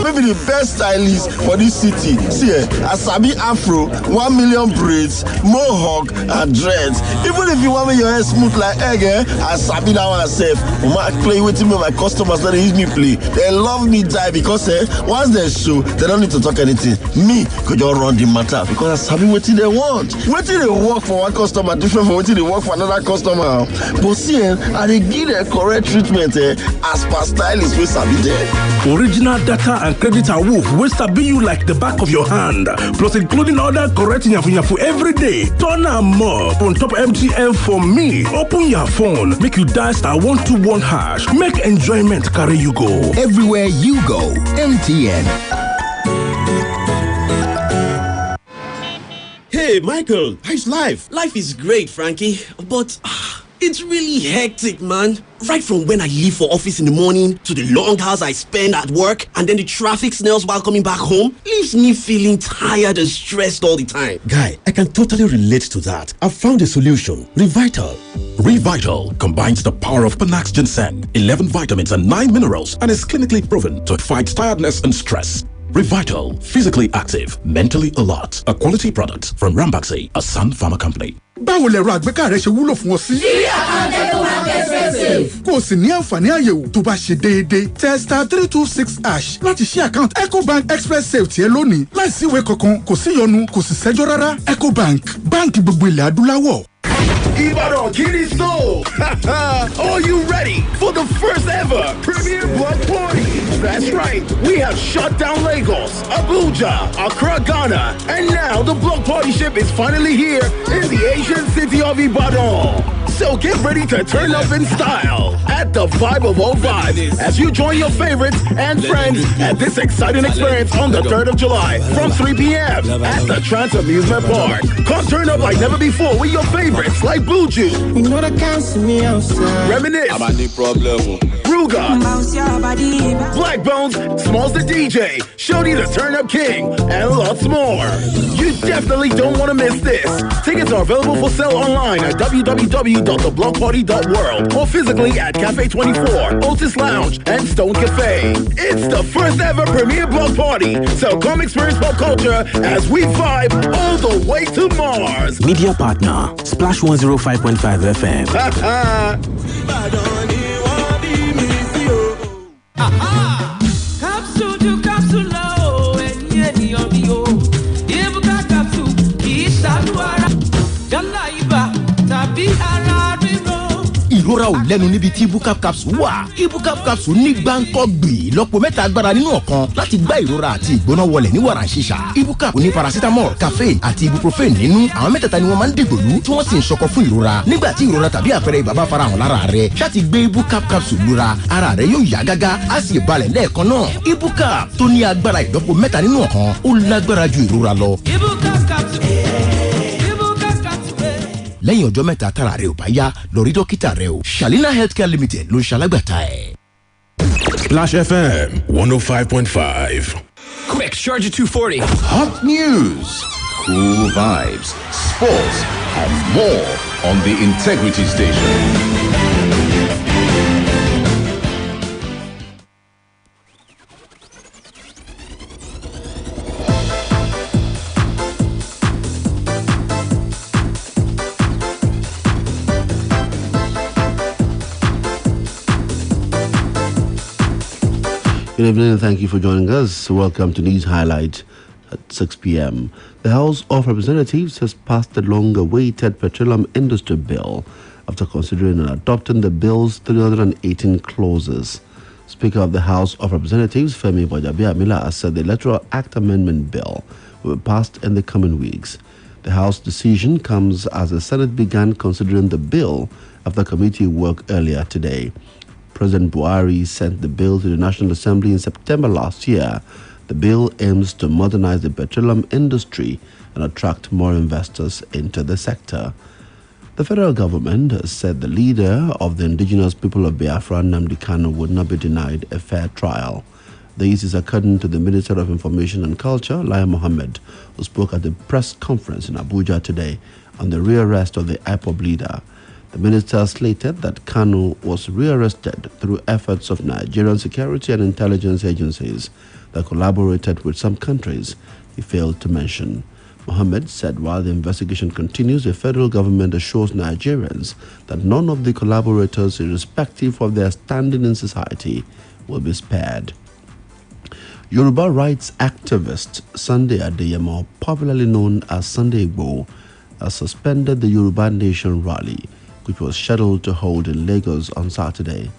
Maybe the best stylist for this city. See, I sabi afro, 1 million braids, mohawk, and dreads. Even if you want me your hair smooth like egg, I sabi that one myself. I play with me, my customers that use me play. They love me die because once they show, they don't need to talk anything. Me could just run the matter because I sabi what they want. What they work for one customer different from what they work for another customer. But see, I they give the correct treatment as per stylist we sabi there. Original data and credit are wolf will sabi you like the back of your hand. Plus including other correct yafu every day. Turn am up on top MTN for me. Open your phone, make you dial *121#. Make enjoyment carry you go. Everywhere you go, MTN. Hey, Michael, how's life? Life is great, Frankie. But It's really hectic, man. Right from when I leave for office in the morning to the long hours I spend at work and then the traffic snails while coming back home leaves me feeling tired and stressed all the time. Guy, I can totally relate to that. I've found a solution. Revital. Revital combines the power of Panax ginseng, 11 vitamins and 9 minerals, and is clinically proven to fight tiredness and stress. Revital, physically active, mentally alert. A quality product from Rambaxi, a Sun Pharma company. Báwo lẹ̀rọ àgbéká rẹ ṣe wúlò fún ọ sí? Ṣírí àkàndé tó máa ń expensive. Kó o sì ní àǹfààní àyẹ̀wò tó bá ṣe déédéé. Tẹ star 326# láti ṣí àkáǹtì Ecobank Express Save tiẹ̀ lónìí. Láìsí ìwé kankan, kò sí ìyọnu, kò sì ṣẹ́jọ́ rárá. Ecobank, báǹkì gbogbo ilẹ̀ adúláwọ̀. Ibadan, Kini Soul. Are you ready for the first ever Premier Block Party? That's right. We have shut down Lagos, Abuja, Accra, Ghana, and now the Block Party ship is finally here in the Asian city of Ibadan. So get ready to turn up in style at the Vibe of all vibes as you join your favorites and friends at this exciting experience on the 3rd of July from 3 p.m. at the Trans Amusement Park. Come turn up like never before with your favorites like Buju, Reminisce, Ruga, Black Bones, Smalls the DJ, Shody the Turn Up King, and lots more. You definitely don't want to miss this. Tickets are available for sale online at www.theblockparty.world or physically at Cafe 24, Otis Lounge, and Stone Cafe. It's the first ever Premier Block Party, so come experience pop culture as we vibe all the way to Mars. Media partner, Splash 105.5 FM. Capsule to capsule, oh, and any of you. Ibuka capsule, Kishaduara, Galaiba, Tabi Arabiro. Ìrora ò lẹ́nu níbi tí Ibucap capsule wà. Ibucap capsule ní gbáǹkọ́ gbì lọ́pọ̀ mẹ́ta agbára nínú ọ̀kan láti gbá ìrora àti ìgbóná wọlẹ̀ ní wàrà ṣíṣà. Ibucap ní paracetamol, caffeine àti ibuprofen nínú. Àwọn mẹ́tẹ̀ẹ̀ta ni wọ́n máa ń dègbòlú tí wọ́n sì ń ṣọkọ fún ìrora. Nígbà tí ìrora tàbí àpẹẹrẹ ibà bá farahàn lára rẹ̀, ṣáàtì gbé Ibucap capsule lura. Ara rẹ̀ yóò yá gágá, á sì balẹ̀ lẹ́ẹ̀kan náà. Ibucap tó ní agbára ìlọ́po mẹ́ta nínú ọ̀kan, ó lágbára ju ìrora lọ. Ibucap capsule. Lẹ́yìn ọjọ́ mẹ́ta tára rẹ̀ ò bá yá, lọ rí dókítà rẹ̀ o. Shalina Healthcare Limited ló ń ṣalágbàtà ẹ̀. Splash FM 105.5. Quick, charge at 240. Hot news, cool vibes, sports, and more on the Integrity Station. Good evening and thank you for joining us. Welcome to News Highlight at 6 p.m. The House of Representatives has passed the long-awaited Petroleum Industry Bill after considering and adopting the bill's 318 clauses. Speaker of the House of Representatives, Femi Bajabiamila, has said the Electoral Act Amendment Bill will be passed in the coming weeks. The House decision comes as the Senate began considering the bill after committee work earlier today. President Buhari sent the bill to the National Assembly in September last year. The bill aims to modernize the petroleum industry and attract more investors into the sector. The federal government has said the leader of the indigenous people of Biafra, Nnamdi Kanu, would not be denied a fair trial. This is according to the Minister of Information and Culture, Lai Mohammed, who spoke at the press conference in Abuja today on the rearrest of the IPOB leader. The minister stated that Kanu was rearrested through efforts of Nigerian security and intelligence agencies that collaborated with some countries he failed to mention. Mohammed said while the investigation continues, the federal government assures Nigerians that none of the collaborators, irrespective of their standing in society, will be spared. Yoruba rights activist Sunday Adeyemo, popularly known as Sunday Igboho, has suspended the Yoruba Nation rally, which was scheduled to hold in Lagos on Saturday.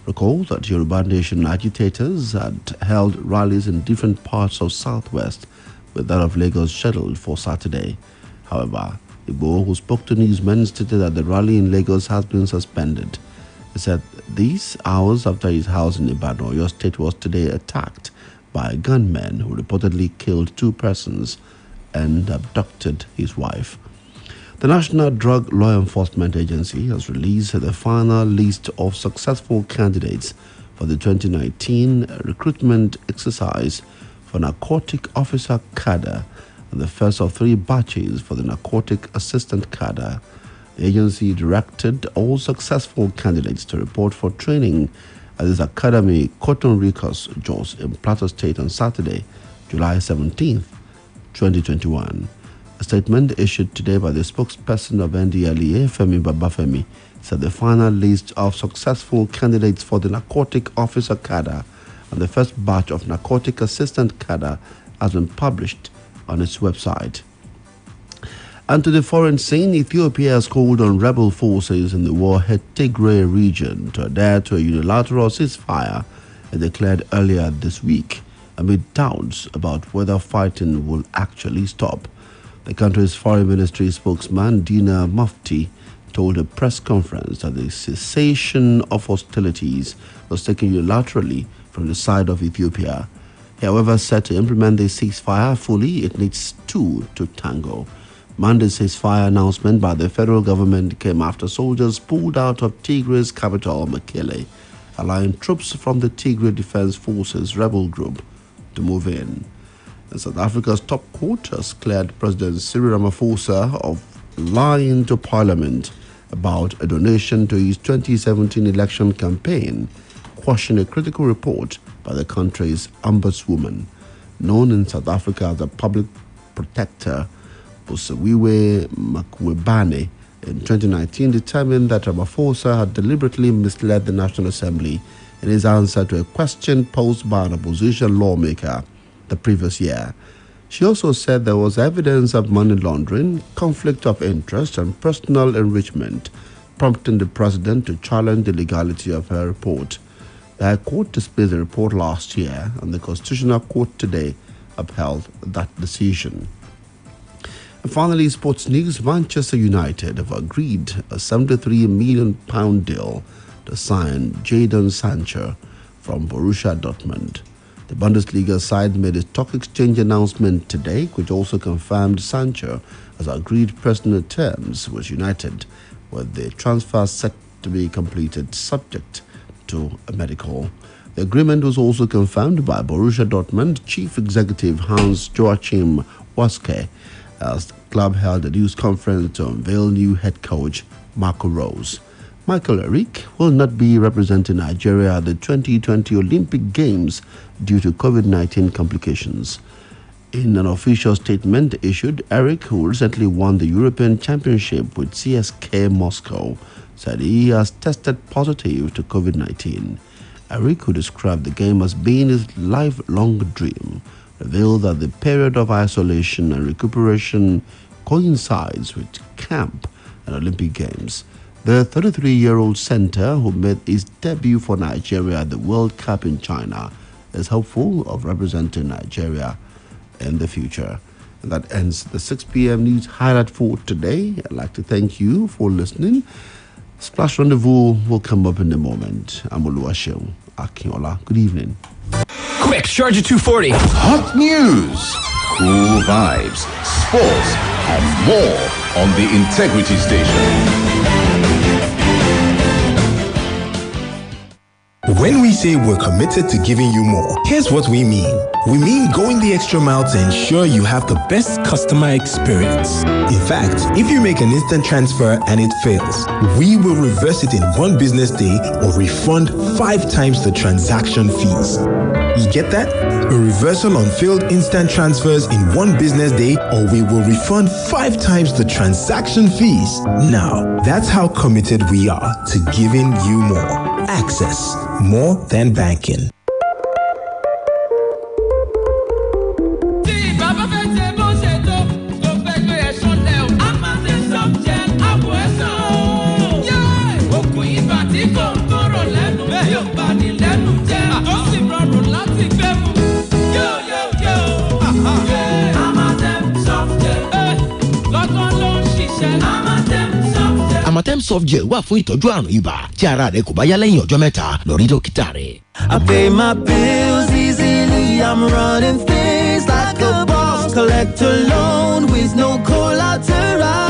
Recall that Yoruba Nation agitators had held rallies in different parts of Southwest, with that of Lagos scheduled for Saturday. However, Igboho, who spoke to newsmen, stated that the rally in Lagos has been suspended. He said these hours after his house in Ibadan, Oyo State, was today attacked by gunmen who reportedly killed 2 persons and abducted his wife. The National Drug Law Enforcement Agency has released the final list of successful candidates for the 2019 recruitment exercise for narcotic officer cadre and the first of 3 batches for the narcotic assistant cadre. The agency directed all successful candidates to report for training at this academy, Cotton Ricos, Jos, in Plateau State on Saturday, July 17th, 2021. A statement issued today by the spokesperson of NDLEA, Femi Babafemi, said the final list of successful candidates for the narcotic officer cadre and the first batch of narcotic assistant cadre has been published on its website. And to the foreign scene, Ethiopia has called on rebel forces in the war-hit Tigray region to adhere to a unilateral ceasefire it declared earlier this week, amid doubts about whether fighting will actually stop. The country's foreign ministry spokesman, Dina Mufti, told a press conference that the cessation of hostilities was taken unilaterally from the side of Ethiopia. He, however, said to implement the ceasefire fully, it needs 2 to tango. Monday's ceasefire announcement by the federal government came after soldiers pulled out of Tigray's capital, Mekele, allowing troops from the Tigray Defense Forces rebel group to move in. And South Africa's top court has cleared President Cyril Ramaphosa of lying to Parliament about a donation to his 2017 election campaign, quashing a critical report by the country's ombudswoman, known in South Africa as the public protector, Busawiwe Makwebane, in 2019 determined that Ramaphosa had deliberately misled the National Assembly in his answer to a question posed by an opposition lawmaker the previous year. She also said there was evidence of money laundering, conflict of interest, and personal enrichment, prompting the president to challenge the legality of her report. The High Court dismissed the report last year, and the Constitutional Court today upheld that decision. And finally, sports news. Manchester United have agreed a £73 million deal to sign Jadon Sancho from Borussia Dortmund. The Bundesliga side made a stock exchange announcement today, which also confirmed Sancho has agreed personal terms with United, with the transfer set to be completed subject to a medical. The agreement was also confirmed by Borussia Dortmund Chief Executive Hans-Joachim Watzke as the club held a news conference to unveil new head coach Marco Rose. Michael Eric will not be representing Nigeria at the 2020 Olympic Games due to COVID-19 complications. In an official statement issued, Eric, who recently won the European Championship with CSKA Moscow, said he has tested positive to COVID-19. Eric, who described the game as being his lifelong dream, revealed that the period of isolation and recuperation coincides with camp and Olympic Games. The 33-year-old center, who made his debut for Nigeria at the World Cup in China, is hopeful of representing Nigeria in the future. And that ends the 6 p.m. news highlight for today. I'd like to thank you for listening. Splash Rendezvous will come up in a moment. I'm Oluwaseun, Akinola. Good evening. Quick, Charger 240. Hot news, cool vibes, sports, and more on the Integrity Station. When we say we're committed to giving you more, here's what we mean. We mean going the extra mile to ensure you have the best customer experience. In fact, if you make an instant transfer and it fails, we will reverse it in 1 business day or refund 5 times the transaction fees. You get that? A reversal on failed instant transfers in 1 business day, or we will refund 5 times the transaction fees. Now, that's how committed we are to giving you more. Access, more than banking. Amatem soft gel wà fún ìtọ́jú àrùn ibà tí ara rẹ kò bá yá lẹ́yìn ọjọ́ mẹ́ta lọ rí dókítà rẹ. I pay my bills easily, I'm running things like a boss. Collect a loan with no collateral.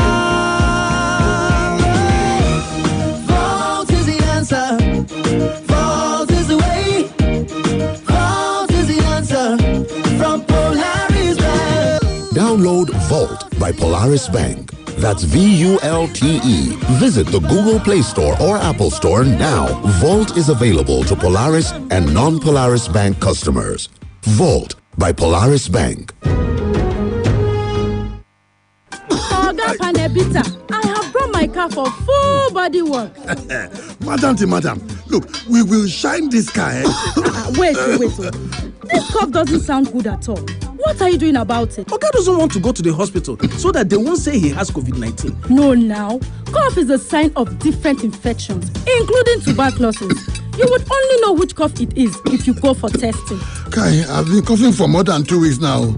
Download Volt by Polaris Bank. That's VULTE. Visit the Google Play Store or Apple Store now. Volt is available to Polaris and non-Polaris Bank customers. Volt by Polaris Bank. Panebita, I have brought my car for full body work. Madam, look, we will shine this car. Wait. This cough doesn't sound good at all. What are you doing about it? Oga doesn't want to go to the hospital so that they won't say he has COVID-19. No, now. Cough is a sign of different infections, including tuberculosis. You would only know which cough it is if you go for testing. Kai, I've been coughing for more than 2 weeks now.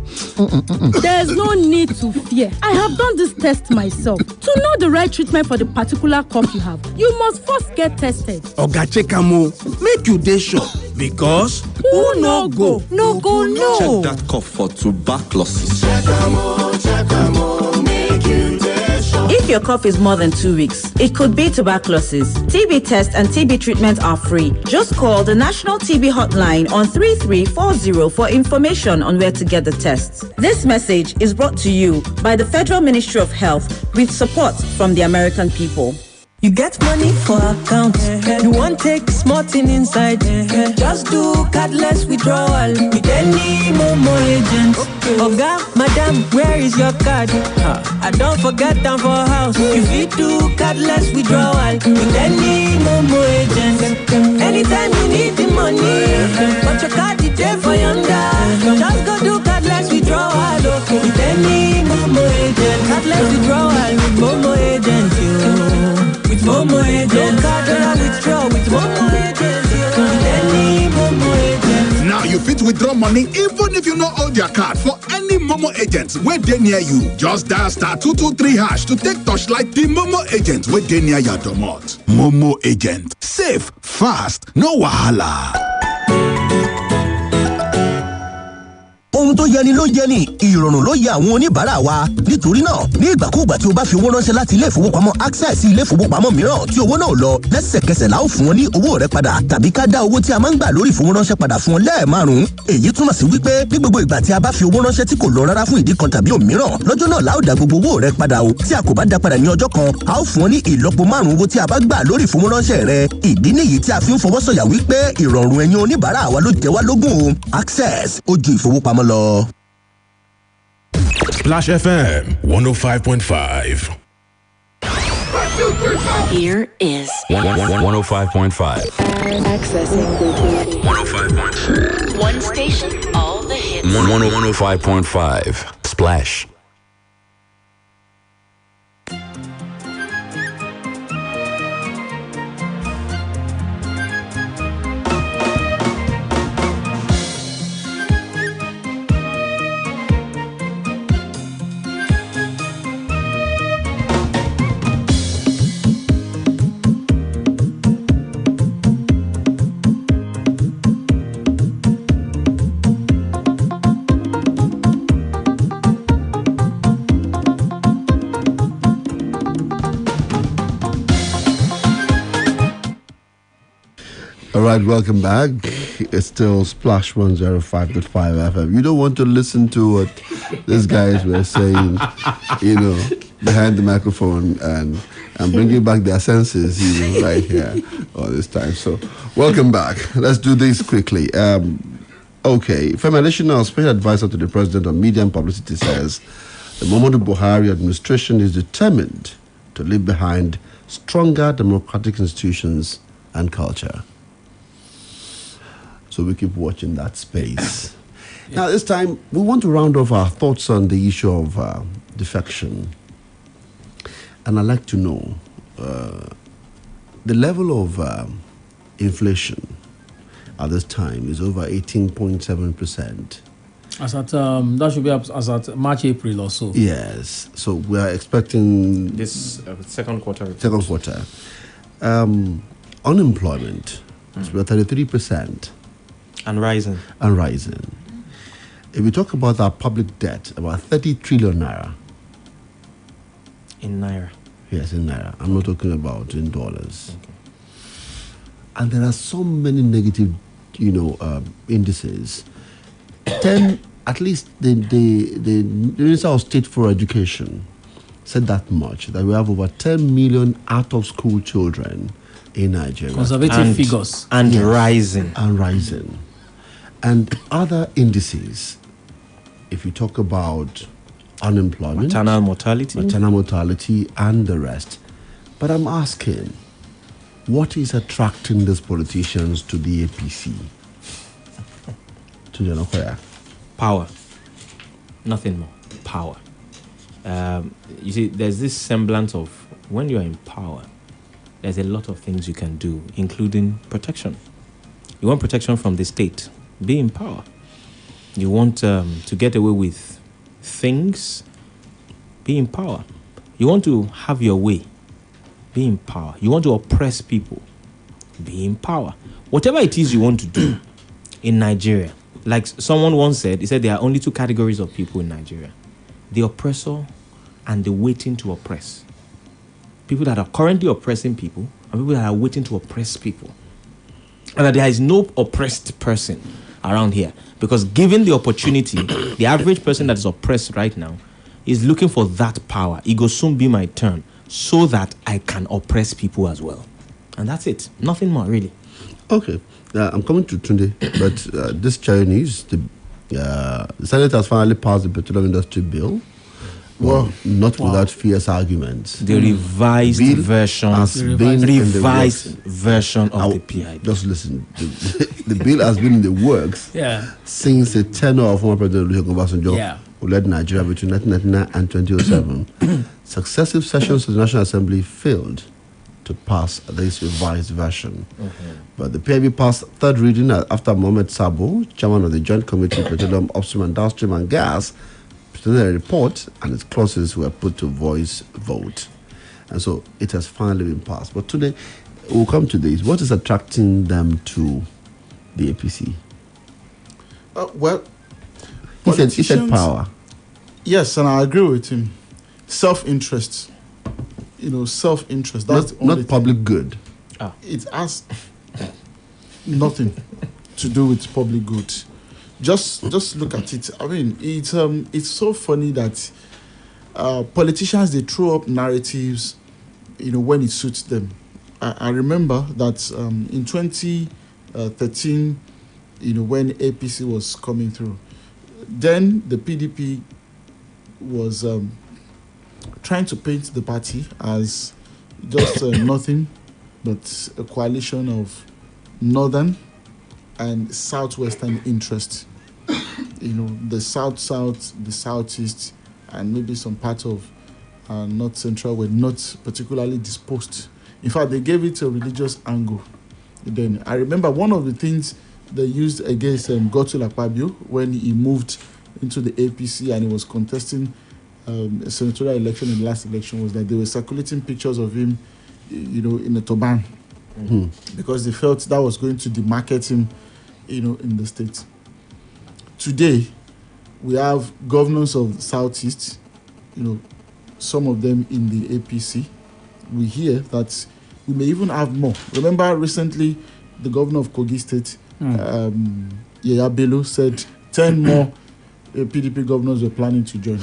There's no need to fear. I have done this test myself. To know the right treatment for the particular cough you have, you must first get tested. Oga Chekamo, make you dey sure because who no go? No go, no. Check that cough for tuberculosis. Chekamo, make you dey sure. If your cough is more than 2 weeks, it could be tuberculosis. TB tests and TB treatment are free. Just call the National TB Hotline on 3340 for information on where to get the tests. This message is brought to you by the Federal Ministry of Health with support from the American people. You get money for account, you want take small thing inside, just do cardless withdrawal with any Momo agent. Oga, madam, where is your card? I don't forget them for house. If you do cardless withdrawal with any Momo agent, anytime you need the money, but your card is there for yonder, just go do cardless withdrawal with any Momo agent. Cardless withdrawal with Momo agent, with Momo agent, no card withdraw with Momo agent, any Momo agent. Now you fit withdraw money even if you not hold your card for any Momo agents where they near you. Just dial *223# to take touchlight the Momo agent where they near your domot. Momo agent, safe, fast, no wahala. Ohun tó yẹni ló yẹni, ìrọ̀rùn ló yẹ àwọn oníbàárà wa. Nítorí náà, ní ìgbàkúùgbà tí o bá fi owó ránṣẹ́ láti ilé ìfowópamọ́ Access sí ilé ìfowópamọ́ mìíràn tí owó náà lọ, lẹ́sẹ̀kẹsẹ̀ la ó fún ọ ní owó rẹ padà tàbí ká dá owó tí a máa ń gbà lórí ìfowóránṣẹ́ padà fún ọ lẹ́ẹ̀márùn-ún. Èyí túmọ̀ sí wípé ní gbogbo ìgbà tí a bá fi owó ránṣẹ́ tí kò lọ rárá fún ìdí kan tàbí òmíràn, lọ́jọ́ náà la ó dá gbogbo owó rẹ padà o. Tí a kò bá dá padà ní ọjọ́ kan, a ó fún ọ ní ìlọ́po 5 owó tí a bá gbà lórí ìfowóránṣẹ́ rẹ. Ìdí nìyí tí a fi ń fọwọ́sọ̀yà wípé ìrọ̀rùn ẹ̀yin oníbàárà wa ló jẹ wá lógún o. Access ó ju ìfowópamọ́ lọ. Splash FM 105.5. Here is 105.5. accessing the 105.5. one station, all the hits. 105.5. Splash. All right, welcome back. It's still Splash 105.5 FM. You don't want to listen to what these guys were saying, behind the microphone and bringing back their senses, right here all this time. So, welcome back. Let's do this quickly. Okay, Femi Adesina, special advisor to the president on media and publicity, says the Muhammadu Buhari administration is determined to leave behind stronger democratic institutions and culture. So we keep watching that space. Now, this time, we want to round off our thoughts on the issue of defection. And I'd like to know the level of inflation at this time is over 18.7%. As at that should be as at March, April or so. Yes. So we are expecting this second quarter. Unemployment is about 33%. And rising. If we talk about our public debt, about 30 trillion naira. In naira? Yes, in naira. I'm not talking about in dollars. Okay. And there are so many negative, indices. 10 at least the Minister of State for Education said that much, that we have over 10 million out-of-school children in Nigeria. Conservative figures. And rising. And rising. And other indices, if you talk about unemployment, maternal mortality, and the rest. But I'm asking, what is attracting these politicians to the APC? To the Power. Nothing more. Power. You see, there's this semblance of when you're in power, there's a lot of things you can do, including protection. You want protection from the state, be in power. You want to get away with things, be in power. You want to have your way, be in power. You want to oppress people, be in power. Whatever it is you want to do in Nigeria, like someone once said, he said there are only two categories of people in Nigeria: the oppressor and the waiting to oppress. People that are currently oppressing people and people that are waiting to oppress people. And that there is no oppressed person around here. Because given the opportunity, the average person that is oppressed right now is looking for that power. It will soon be my turn so that I can oppress people as well. And that's it. Nothing more, really. Okay. I'm coming to Tunde, but this Chinese, the Senate has finally passed the petroleum industry bill. Well, not without fierce arguments. The revised version of the PIB. Just listen. The bill has been in the works since the tenure of former President Oluwaseun, who led Nigeria between 1999 and 2007. Successive sessions of the National Assembly failed to pass this revised version. But the PIB passed third reading after Mohamed Sabo, chairman of the Joint Committee Petroleum Upstream and Downstream and Gas, presented a report, and its clauses were put to voice vote. And so it has finally been passed. But today, we'll come to this. What is attracting them to the APC? Well, he said power. Yes, and I agree with him. Self-interest. Self-interest. That's not public good. It has nothing to do with public good. Just look at it. I mean, it's so funny that politicians, they throw up narratives, when it suits them. I remember that in 2013, when APC was coming through, then the PDP was trying to paint the party as just nothing but a coalition of northern and southwestern interest. The south, the southeast, and maybe some part of north central were not particularly disposed. In fact, they gave it a religious angle. Then I remember one of the things they used against Godswill Akpabio when he moved into the APC and he was contesting a senatorial election in the last election was that they were circulating pictures of him, in a turban, because they felt that was going to demarcate him, in the state. Today, we have governors of the Southeast, some of them in the APC. We hear that we may even have more. Remember recently, the governor of Kogi State, Yaya Bello, said 10 more PDP governors were planning to join.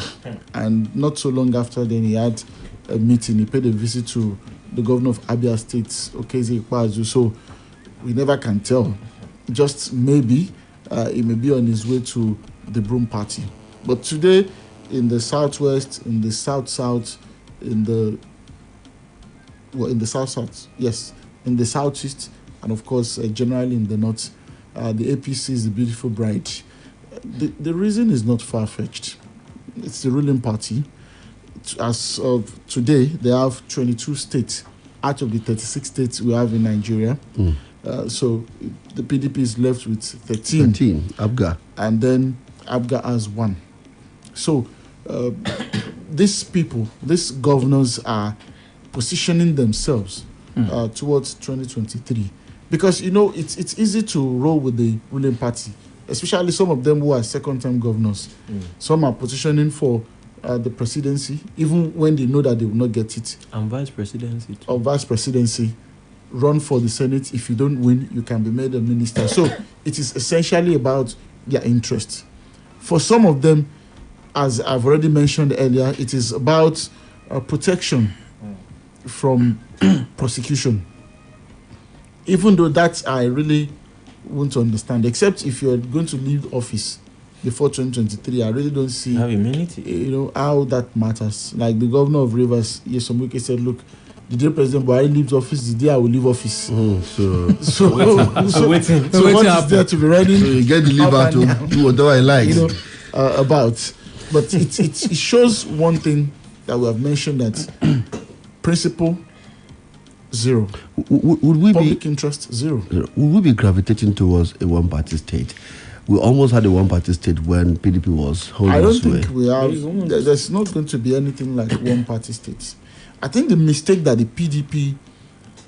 And not so long after then, he had a meeting. He paid a visit to the governor of Abia State, Okeze Ikpeazu. So we never can tell. Just maybe he may be on his way to the Broom Party. But today, in the southwest, in the south-south, in the south-south, yes, in the southeast, and of course, generally in the north, the APC is the beautiful bride. The reason is not far-fetched. It's the ruling party. As of today, they have 22 states out of the 36 states we have in Nigeria. So the PDP is left with 13. ABGA. And then ABGA has 1. So these people, these governors are positioning themselves towards 2023. Because, it's easy to roll with the ruling party, especially some of them who are second-term governors. Some are positioning for the presidency, even when they know that they will not get it. And vice presidency. Or vice presidency. Run for the Senate. If you don't win, you can be made a minister. So it is essentially about their interest. For some of them, as I've already mentioned earlier, it is about protection from prosecution. Even though that I really won't understand, except if you're going to leave office before 2023, I really don't see have immunity. How that matters. Like the governor of Rivers, Yesomuke, said, look, the day President Buhari leaves office, the day I will leave office. So what is there to be running? So you get the lever to do whatever I like. About. But it shows one thing that we have mentioned, that principle, zero. Would we Public interest, zero. Would we be gravitating towards a one-party state? We almost had a one-party state when PDP was holding I don't sway. think we have. There's not going to be anything like one-party states. I think the mistake that the PDP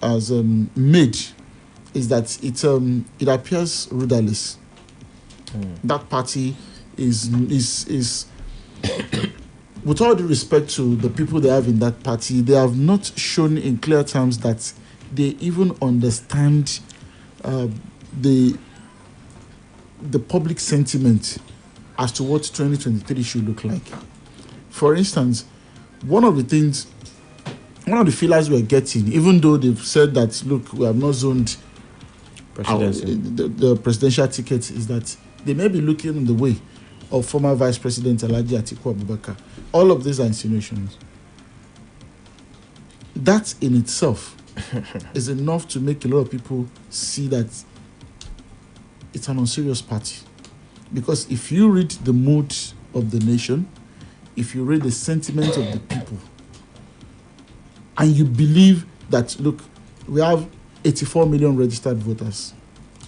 has made is that it appears rudderless. That party is with all due respect to the people they have in that party, they have not shown in clear terms that they even understand the public sentiment as to what 2023 should look like. For instance, one of the feelers we're getting, even though they've said that, look, we have not zoned the presidential ticket, is that they may be looking in the way of former Vice President Alhaji Atiku Abubakar. All of these are insinuations. That in itself is enough to make a lot of people see that it's an unserious party. Because if you read the mood of the nation, if you read the sentiment of the people, and you believe that, look, we have 84 million registered voters,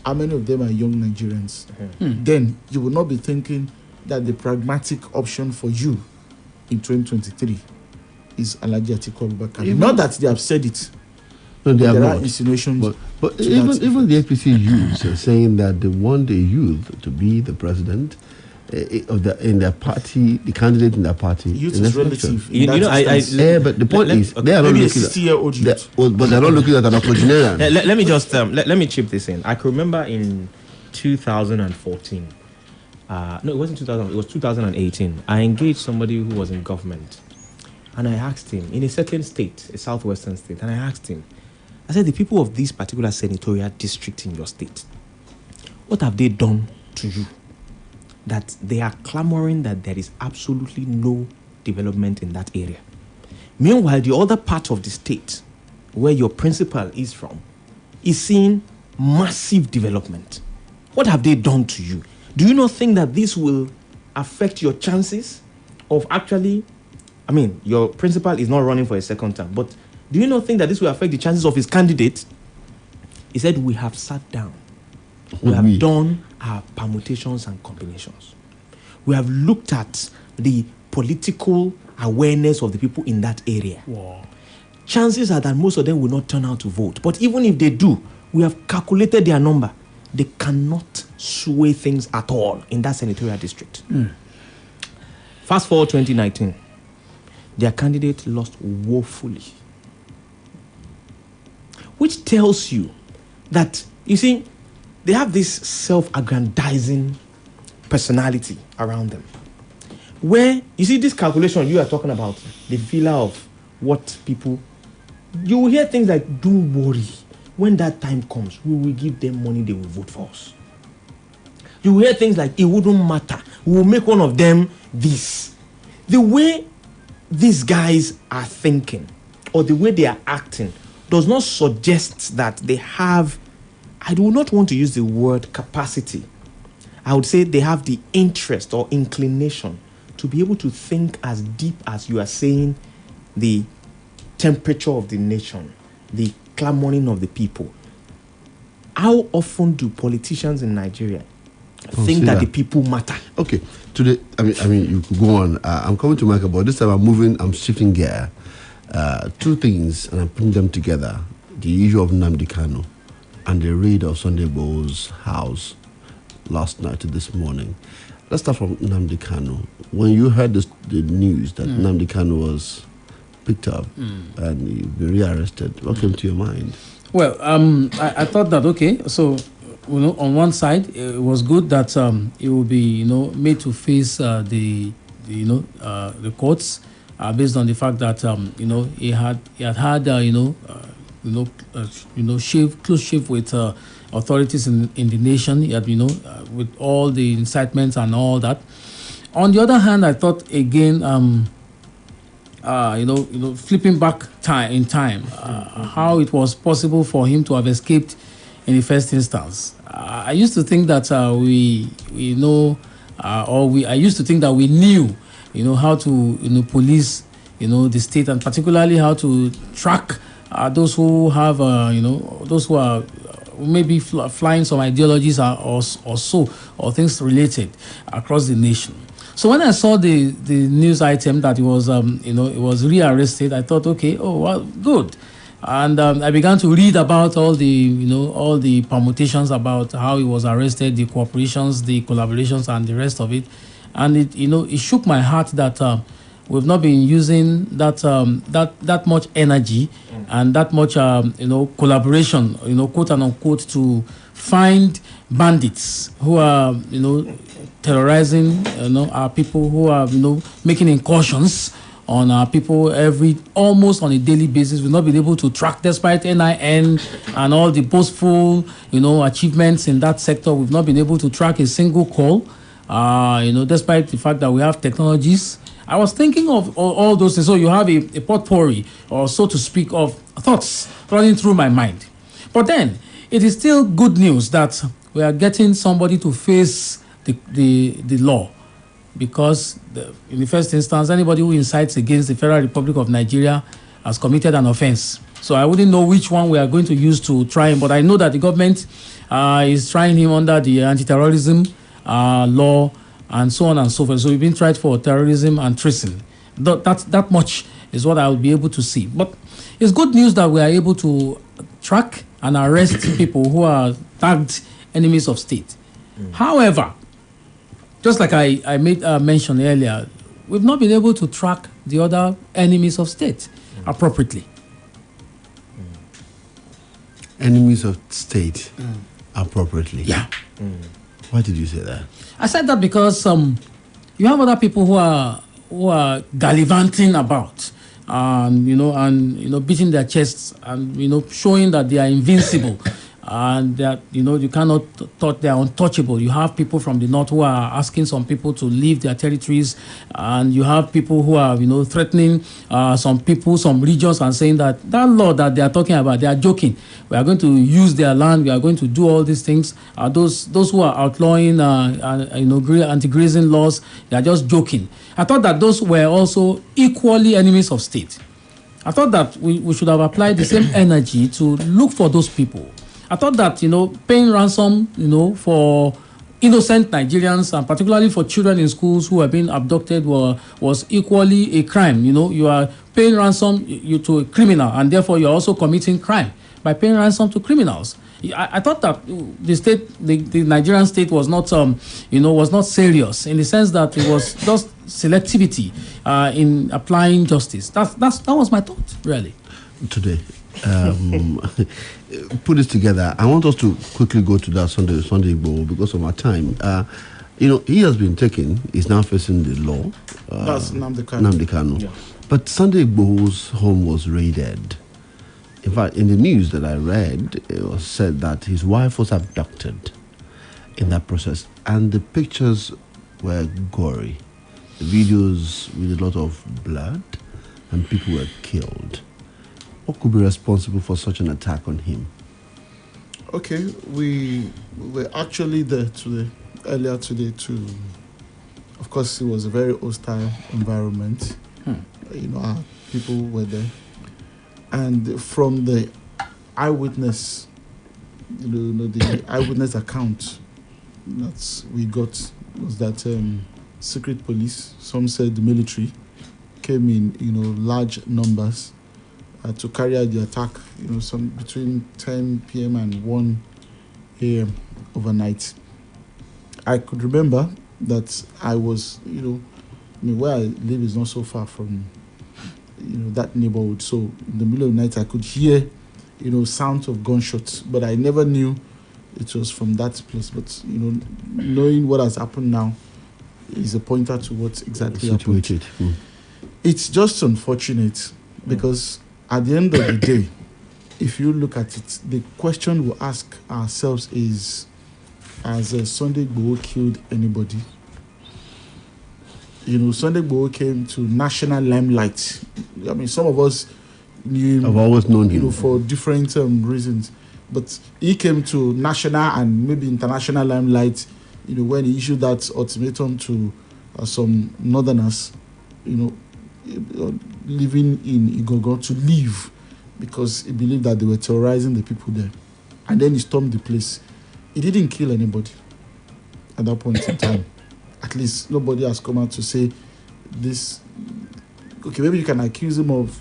how many of them are young Nigerians? Then you will not be thinking that the pragmatic option for you in 2023 is Alhaji Atiku Abubakar. Not that they have said it. No, they there are are insinuations. But even the APC youths are saying that they want the youth to be the president in their party, the candidate in their party. Youth is relative. But the point is, they are not looking at 60-year-old youth. But they're not looking at an octogenarian. Let me just let me chip this in. I can remember in 2014. No, it wasn't 2000. It was 2018. I engaged somebody who was in government, and I asked him in a certain state, a southwestern state, and I asked him, I said, the people of this particular senatorial district in your state, what have they done to you that they are clamoring that there is absolutely no development in that area? Meanwhile, the other part of the state, where your principal is from, is seeing massive development. What have they done to you? Do you not think that this will affect your chances of actually, I mean, your principal is not running for a second term, but do you not think that this will affect the chances of his candidate? He said, we have sat down. We have done our permutations and combinations. We have looked at the political awareness of the people in that area. Wow. Chances are that most of them will not turn out to vote. But even if they do, we have calculated their number. They cannot sway things at all in that senatorial district. Fast forward 2019. Their candidate lost woefully. Which tells you that, you see, they have this self-aggrandizing personality around them. Where, you see, this calculation you are talking about, the feeler of what people, you will hear things like, don't worry, when that time comes, we will give them money, they will vote for us. You will hear things like, it wouldn't matter, we will make one of them this. The way these guys are thinking, or the way they are acting, does not suggest that they have, I do not want to use the word capacity. I would say they have the interest or inclination to be able to think as deep as you are saying the temperature of the nation, the clamoring of the people. How often do politicians in Nigeria think that the people matter? Okay, today, I mean, you could go on. I'm coming to Michael, but this time I'm shifting gear. Two things, and I'm putting them together. The issue of Nnamdi Kanu and the raid of Sunday Igboho's house last night to this morning. Let's start from Nnamdi Kanu. When you heard the news that Nnamdi Kanu was picked up and you've been rearrested, what came to your mind? Well, I thought that, okay, so on one side, it was good that it will be, made to face the courts, based on the fact that he had close shave with authorities in the nation. He had, with all the incitements and all that. On the other hand, I thought again, flipping back in time, how it was possible for him to have escaped in the first instance. I used to think that I used to think that we knew, how to, police, the state, and particularly how to track those who have, those who are maybe flying some ideologies or things related across the nation. So when I saw the news item that it was, it was rearrested, I thought, okay, good. And I began to read about all the permutations about how he was arrested, the cooperations, the collaborations, and the rest of it. And it shook my heart that we've not been using that much energy and that much collaboration, quote and unquote, to find bandits who are terrorizing our people, who are making incursions on our people almost on a daily basis. We've not been able to track, despite NIN and all the boastful achievements in that sector. We've not been able to track a single call, despite the fact that we have technologies. I was thinking of all those things. So you have a potpourri, or so to speak, of thoughts running through my mind. But then it is still good news that we are getting somebody to face the law, because in the first instance, anybody who incites against the Federal Republic of Nigeria has committed an offense. So I wouldn't know which one we are going to use to try him, but I know that the government is trying him under the anti-terrorism law and so on and so forth. So we've been tried for terrorism and treason. That much is what I'll be able to see. But it's good news that we are able to track and arrest people who are tagged enemies of state. However, just like I made mention earlier, we've not been able to track the other enemies of state appropriately. Enemies of state appropriately? Yeah. Why did you say that? I said that because you have other people who are gallivanting about, beating their chests and showing that they are invincible. And that you cannot thought they are untouchable. You have people from the north who are asking some people to leave their territories, and you have people who are threatening some regions, and saying that law that they are talking about, they are joking. We are going to use their land. We are going to do all these things. Those who are outlawing anti-grazing laws, they are just joking. I thought that those were also equally enemies of state. I thought that we should have applied the same energy to look for those people. I thought that, paying ransom, for innocent Nigerians, and particularly for children in schools who have been abducted, was equally a crime. You are paying ransom to a criminal, and therefore you're also committing crime by paying ransom to criminals. I thought that the Nigerian state was not, was not serious, in the sense that it was just selectivity in applying justice. That was my thought, really. Today. Put this together. I want us to quickly go to that Sunday Igboho because of our time. He has been taken. He's now facing the law. That's Nnamdi Kanu. Yeah. But Sunday Igboho's home was raided. In fact, in the news that I read, it was said that his wife was abducted in that process, and the pictures were gory. The videos with a lot of blood, and people were killed. What could be responsible for such an attack on him? Okay, we were actually there earlier today too. Of course, it was a very hostile environment. Our people were there. And from the eyewitness, the eyewitness account that we got was that secret police, some said the military, came in, large numbers to carry out the attack, some between 10 p.m. and 1 a.m. overnight. I could remember that I was, where I live is not so far from, that neighborhood. So in the middle of the night, I could hear, sounds of gunshots, but I never knew, it was from that place. But knowing what has happened now is a pointer to what exactly happened. It's just unfortunate because at the end of the day, if you look at it, the question we ask ourselves is, has Sunday Igboho killed anybody? Sunday Igboho came to national limelight. I mean, some of us knew him. I've always known him for different reasons, but he came to national and maybe international limelight. When he issued that ultimatum to some northerners, living in Igogo to leave because he believed that they were terrorizing the people there, and then he stormed the place. He didn't kill anybody at that point in time. At least nobody has come out to say this. Okay, maybe you can accuse him of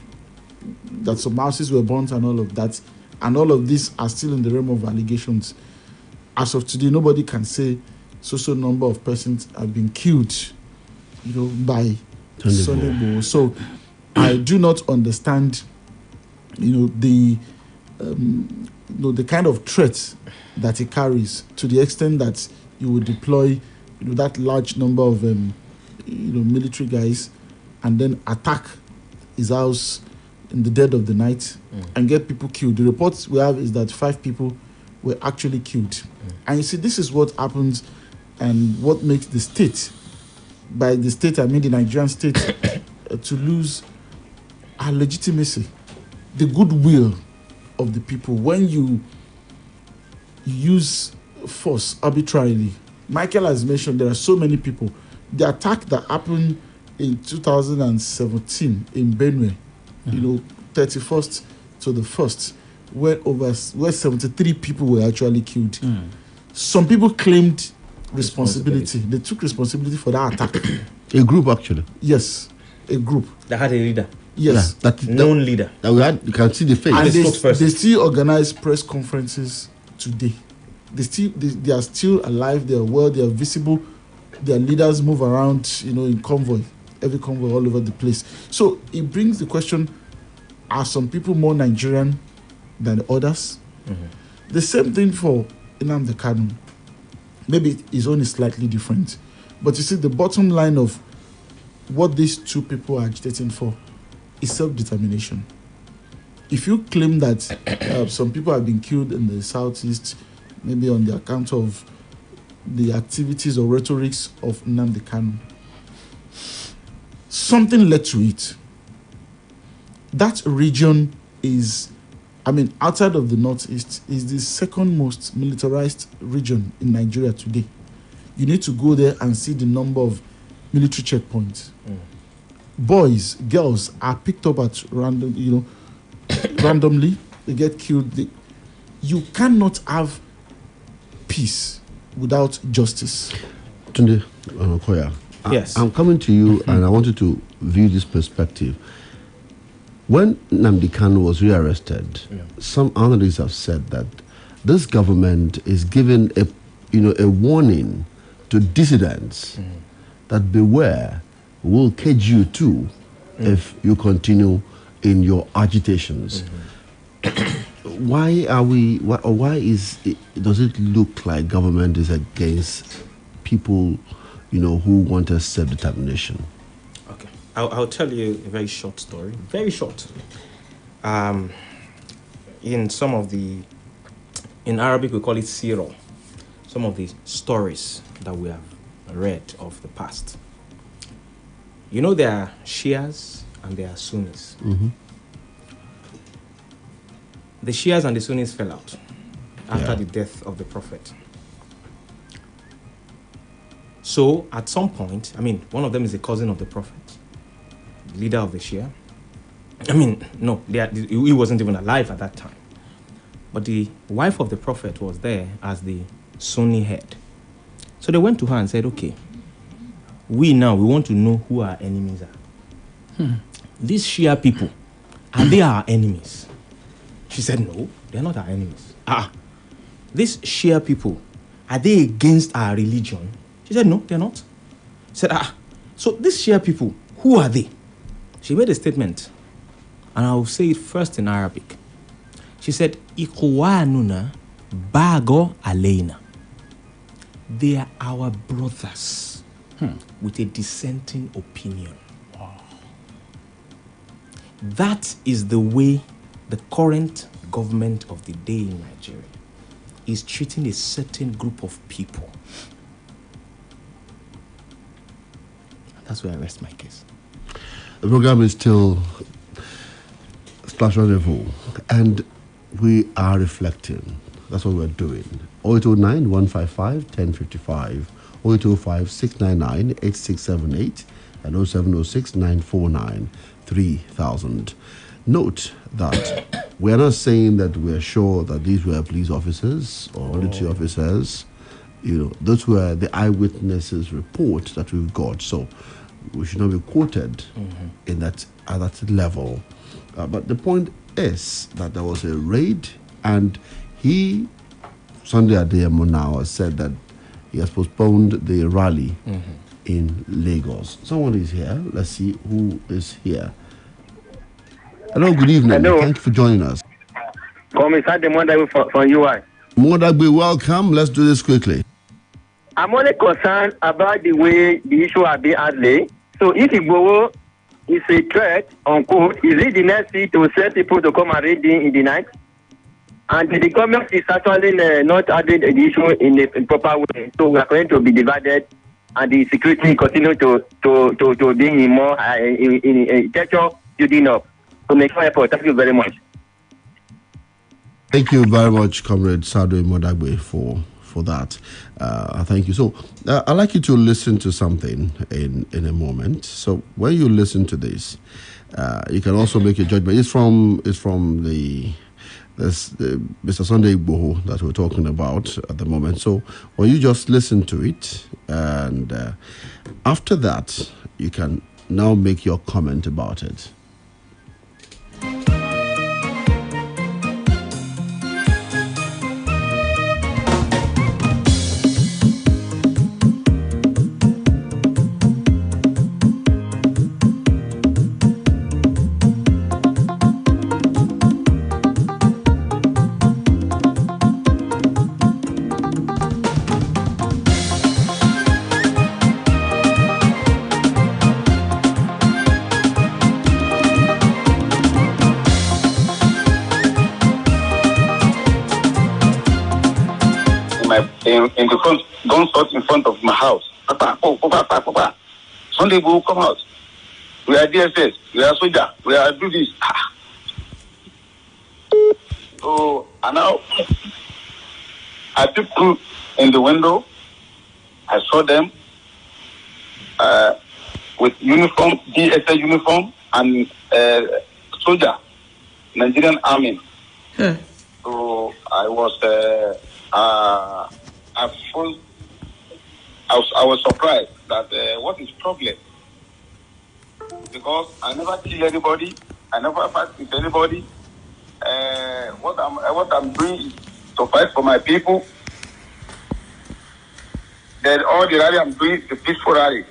that some houses were burnt and all of that, and all of these are still in the realm of allegations. As of today, nobody can say so number of persons have been killed, by Sunday Igboho. So I do not understand, the kind of threat that it carries, to the extent that you would deploy, that large number of, military guys, and then attack his house in the dead of the night and get people killed. The reports we have is that 5 people were actually killed. And you see, this is what happens and what makes the state, by the state I mean the Nigerian state, to lose our legitimacy, the goodwill of the people. When you use force arbitrarily, Michael has mentioned there are so many people. The attack that happened in 2017 in Benue, 31st to the 1st, where 73 people were actually killed. Some people claimed responsibility. They took responsibility for that attack. A group, actually. Yes, a group. That had a leader. Yes. Yeah, known leader. That we had, you can see the face. And they still organize press conferences today. They are still alive, they are well, they are visible. Their leaders move around, in convoy, every convoy all over the place. So it brings the question, are some people more Nigerian than others? The same thing for Nnamdi Kanu. Maybe his own is slightly different. But you see, the bottom line of what these two people are agitating for is self-determination. If you claim that some people have been killed in the southeast, maybe on the account of the activities or rhetorics of Nnamdi Kanu, something led to it. That region is, outside of the northeast, is the second most militarized region in Nigeria today. You need to go there and see the number of military checkpoints. Boys, girls are picked up at random, randomly. They get killed. You cannot have peace without justice. Tunde, Koya, yes. I'm coming to you and I wanted to view this perspective. When Nnamdi Kanu was rearrested, some analysts have said that this government is giving a warning to dissidents that beware, we'll cage you too if you continue in your agitations. Why does it look like government is against people, who want a self-determination? Okay, I'll tell you a very short story. Very short. In Arabic we call it sirah. Some of the stories that we have read of the past. There are Shias and there are Sunnis. The Shias and the Sunnis fell out after the death of the Prophet. So at some point, one of them is a cousin of the Prophet, leader of the Shia. He wasn't even alive at that time. But the wife of the Prophet was there as the Sunni head. So they went to her and said, okay, we want to know who our enemies are. These Shia people, are they our enemies? She said, no, they're not our enemies. These Shia people, are they against our religion? She said, no, they're not. She said, so these Shia people, who are they? She made a statement, and I'll say it first in Arabic. She said, Ikhwanuna Bago Alena. They are our brothers with a dissenting opinion. Wow. That is the way the current government of the day in Nigeria is treating a certain group of people. That's where I rest my case. The program is still Splash Rendezvous, and we are reflecting. That's what we're doing. 0809 155 1055, 0805 699 8678, and 0706 949 3000. Note that we're not saying that we're sure that these were police officers or military officers. You know, those were the eyewitnesses' report that we've got. So we should not be quoted in that at that level. But the point is that there was a raid, and Sunday Adeyemo now has said that he has postponed the rally in Lagos. Someone is here. Let's see who is here. Hello, good evening. Hello. Thank you for joining us. Commissar Demondagbe from UI. Modagbe, welcome. Let's do this quickly. I'm only concerned about the way the issue are being handled. So if Igboho is a threat, unquote, is it the next thing to send people to come and raid in the night? And the government is actually not handling the issue in a proper way. So we are going to be divided, and the security continue to be in more in texture building up. So make sure effort. Thank you very much. Thank you very much, Comrade Sado Modagbe, for that. Thank you. So I'd like you to listen to something in a moment. So when you listen to this, you can also make a judgment. It's from Mr. Sunday Igboho that we're talking about at the moment. So when you just listen to it, and after that, you can now make your comment about it. In the front, gunshots in front of my house. Papa. Sunday will come out. We are DSS, we are soldier, we are do this. So, and now, I peeped through in the window. I saw them with uniform, DSS uniform, and soldier, Nigerian army. So, I was I was surprised that what is problem? Because I never kill anybody, I never fight with anybody. What I'm doing is to fight for my people. Then all the rally I'm doing is a peaceful rally.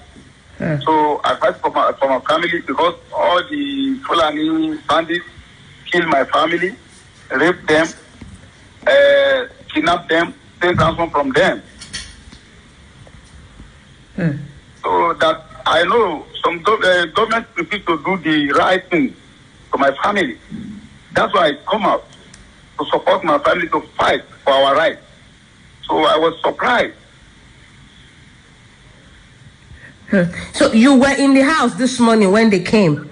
So I fight for my family, because all the Fulani bandits kill my family, rape them, kidnap them, take ransom from them. So that I know some government prefer to do the right thing for my family. That's why I come out to support my family, to fight for our rights. So I was surprised. So you were in the house this morning when they came?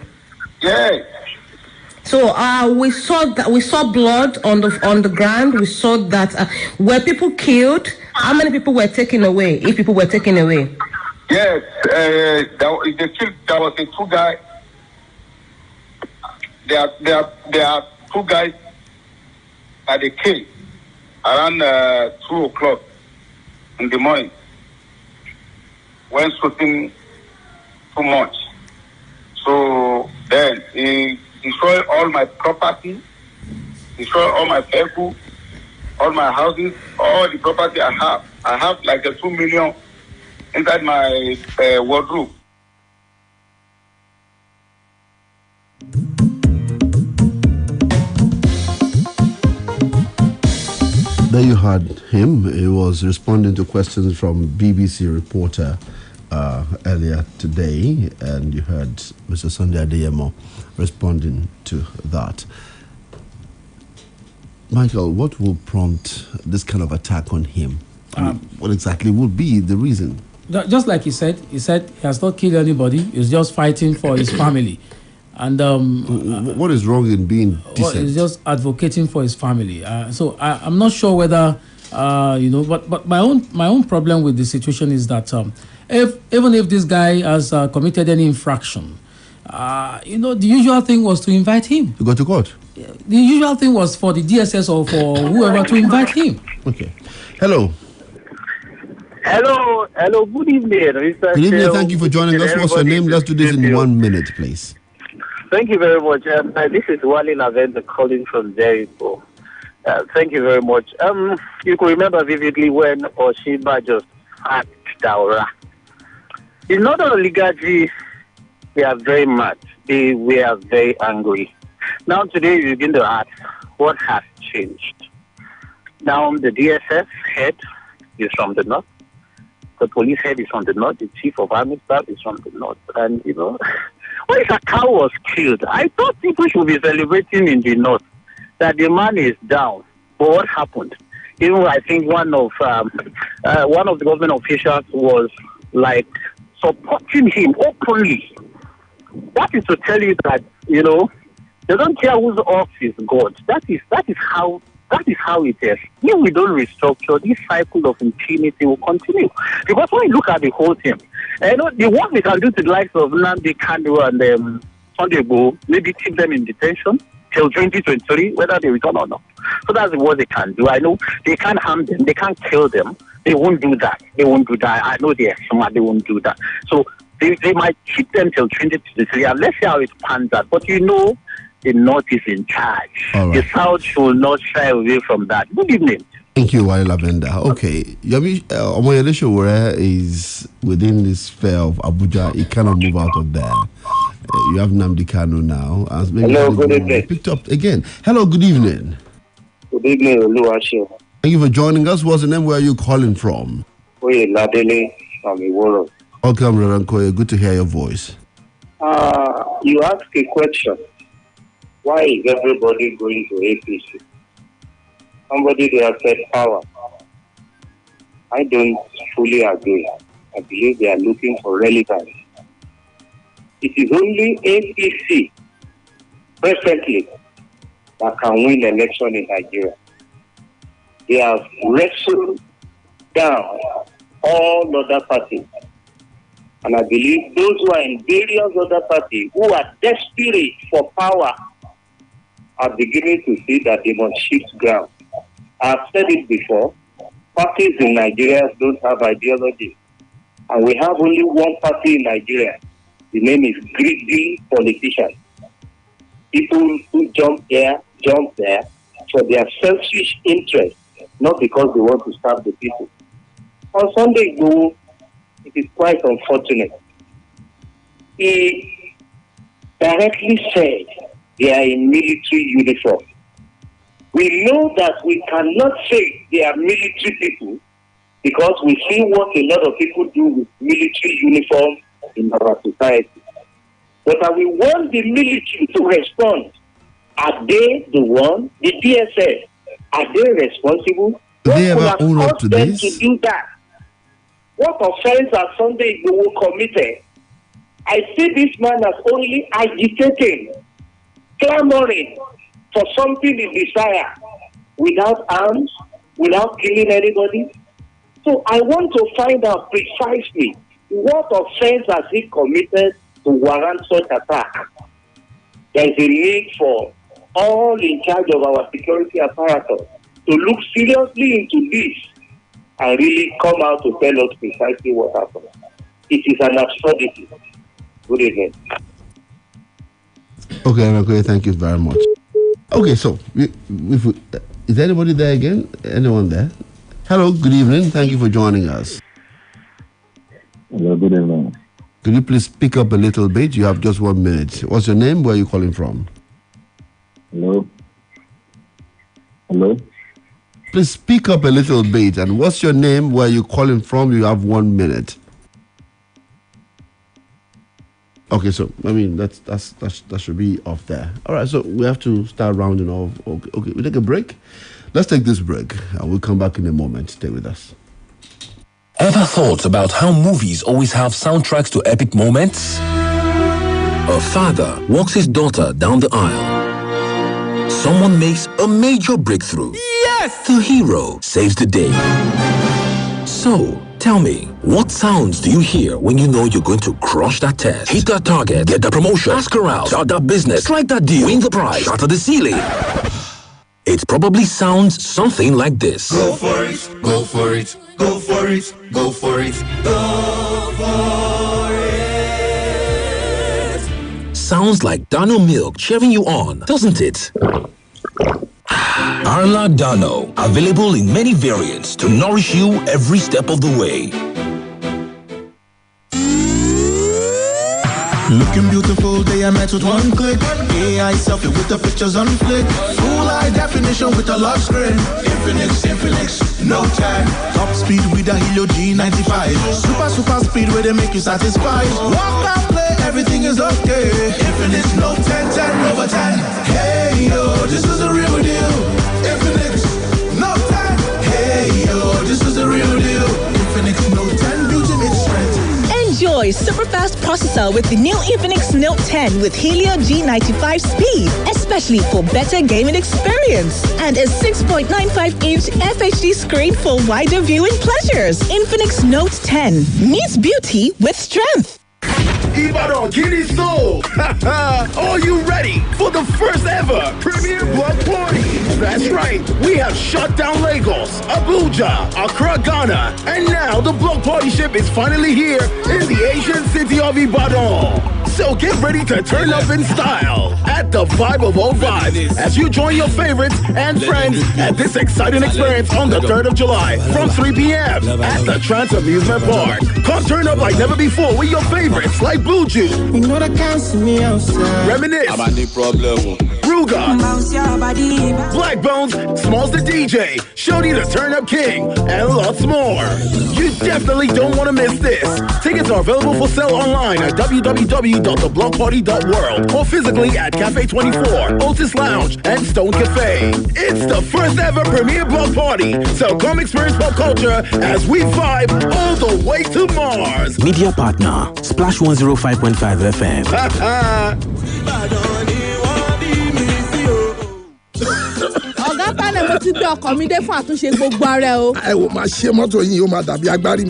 Yes. So we saw blood on the ground. We saw that were people killed? How many people were taken away? If people were taken away? Yes, there was a two guy. There are two guys at the cave around 2 o'clock in the morning when shooting too much. So then he destroyed all my property, destroyed all my vehicle, all my houses, all the property I have. I have like 2 million inside my wardrobe. There you heard him. He was responding to questions from BBC reporter earlier today, and you heard Mr. Sunday Adeyemo responding to that. Michael, what will prompt this kind of attack on him? What exactly would be the reason? Just like he said he has not killed anybody. He's just fighting for his family. And what is wrong in being decent? He's just advocating for his family. So I'm not sure whether but my own problem with the situation is that even if this guy has committed any infraction, the usual thing was to invite him. You go to court. The usual thing was for the DSS or for whoever to invite him. Okay. Hello. Hello. Good evening, Mr. Good evening. Thank you for joining us. What's your name? Let's do this in 1 minute, please. Thank you very much. This is Wale Lavender calling from Jericho. Thank you very much. You can remember vividly when Oshiba just hacked Daura. It's not only Gaji, they are very mad. They were very angry. Now today you begin to ask, what has changed? Now the DSS head is from the north. The police head is from the north. The chief of army staff is from the north. And, when Sakao was killed, I thought people should be celebrating in the north that the man is down. But what happened? Even I think one of the government officials was like supporting him openly. That is to tell you that they don't care whose off is God. That is how it is. If we don't restructure, this cycle of impunity will continue. Because when you look at the whole thing, the work we can do to the likes of Nnamdi Kanu and Sunday Igboho, maybe keep them in detention till 2023, whether they return or not. So that's what they can do. I know they can't harm them, they can't kill them. They won't do that. I know they are smart, they won't do that. So they might keep them till 2023, and let's see how it pans out. But the North is in charge. Right. The South should not shy away from that. Good evening. Thank you, Wale Lavender. Okay, Yami Omoyele Sowore is within this sphere of Abuja. He cannot move out of there. You have Nnamdi Kanu now. Hello, good evening. Picked up again. Hello, good evening. Good evening, Oluwaseun. Thank you for joining us. What's the name? Where are you calling from? Oye Ladele from Iworo. Welcome, Reverend Koye. Good to hear your voice. You asked a question. Why is everybody going to APC? Somebody there said power. I don't fully agree. I believe they are looking for relevance. It is only APC presently that can win election in Nigeria. They have wrestled down all other parties. And I believe those who are in various other parties who are desperate for power are beginning to see that they must shift ground. I've said it before, parties in Nigeria don't have ideology. And we have only one party in Nigeria. The name is greedy politicians. People who jump here, jump there for their selfish interests, not because they want to serve the people. On Sunday, it is quite unfortunate. He directly said they are in military uniform. We know that we cannot say they are military people because we see what a lot of people do with military uniform in our society. But we want the military to respond. Are they the one? The DSS, are they responsible? Do they ever own up to this? To do that? What offense has Sunday Igboho committed? I see this man as only agitating, clamoring for something in desire, without arms, without killing anybody. So I want to find out precisely what offense has he committed to warrant such attack. There is a need for all in charge of our security apparatus to look seriously into this and really come out to tell us precisely what happened. It is an absurdity. Good evening. Okay, thank you very much. Okay, so is anybody there again? Anyone there? Hello, good evening. Thank you for joining us. Hello, good evening. Could you please speak up a little bit? You have just 1 minute. What's your name? Where are you calling from? Hello. Hello. Please speak up a little bit. And what's your name? Where you calling from? You have 1 minute. Okay, so I mean that should be off there. All right, so we have to start rounding off. Okay, we take a break. Let's take this break, and we'll come back in a moment. Stay with us. Ever thought about how movies always have soundtracks to epic moments? A father walks his daughter down the aisle. Someone makes a major breakthrough. Yes! The hero saves the day. So, tell me, what sounds do you hear when you know you're going to crush that test? Hit that target, get that promotion, ask her out, start that business, strike that deal, win the prize, shatter the ceiling. It probably sounds something like this. Go for it, go for it, go for it, go for it, go for it. Sounds like Dano milk cheering you on, doesn't it? Arla Dano, available in many variants to nourish you every step of the way. Looking beautiful, they are met with one click. AI selfie with the pictures on flick. Full high definition with a large screen. Infinix, no time. Top speed with a Helio G95. Super speed where they make you satisfied. Walk out, play, everything is okay. Infinix, no 10 over 10. Hey yo, this is a real deal. Infinix, no 10. Hey yo, this is a real deal. Infinix, no 10, beauty makes strength. Enjoy super fast processor with the new Infinix Note 10 with Helio G95 speed, especially for better gaming experience. And a 6.95-inch FHD screen for wider viewing pleasures. Infinix Note 10 meets beauty with strength. Ibadan, Kiniso! Are you ready for the first ever Premier Block Party? That's right, we have shut down Lagos, Abuja, Accra, Ghana, and now the Block Party ship is finally here in the Asian city of Ibadan. So get ready to turn up in style at the Vibe of all vibes as you join your favorites and friends at this exciting experience on the 3rd of July from 3 p.m. at the Trans Amusement Park. Come turn up like never before with your favorites like Buju, Reminisce, Ruga, Black Bones, Smalls the DJ, Shody the Turn Up King, and lots more. You definitely don't want to miss this. Tickets are available for sale online at www.theblockparty.world or physically at Cafe 24, Otis Lounge, and Stone Cafe. It's the first ever Premier Block Party, so come experience pop culture as we vibe all the way to Mars. Media partner, Splash 105.5 FM. ọ̀gá tánà mo ti gbé ọkọ̀ mi dé fún àtúnṣe gbogbo ara ẹ o. ẹ wò máa ṣe mọ́tò yìí ó máa dàbí agbárí.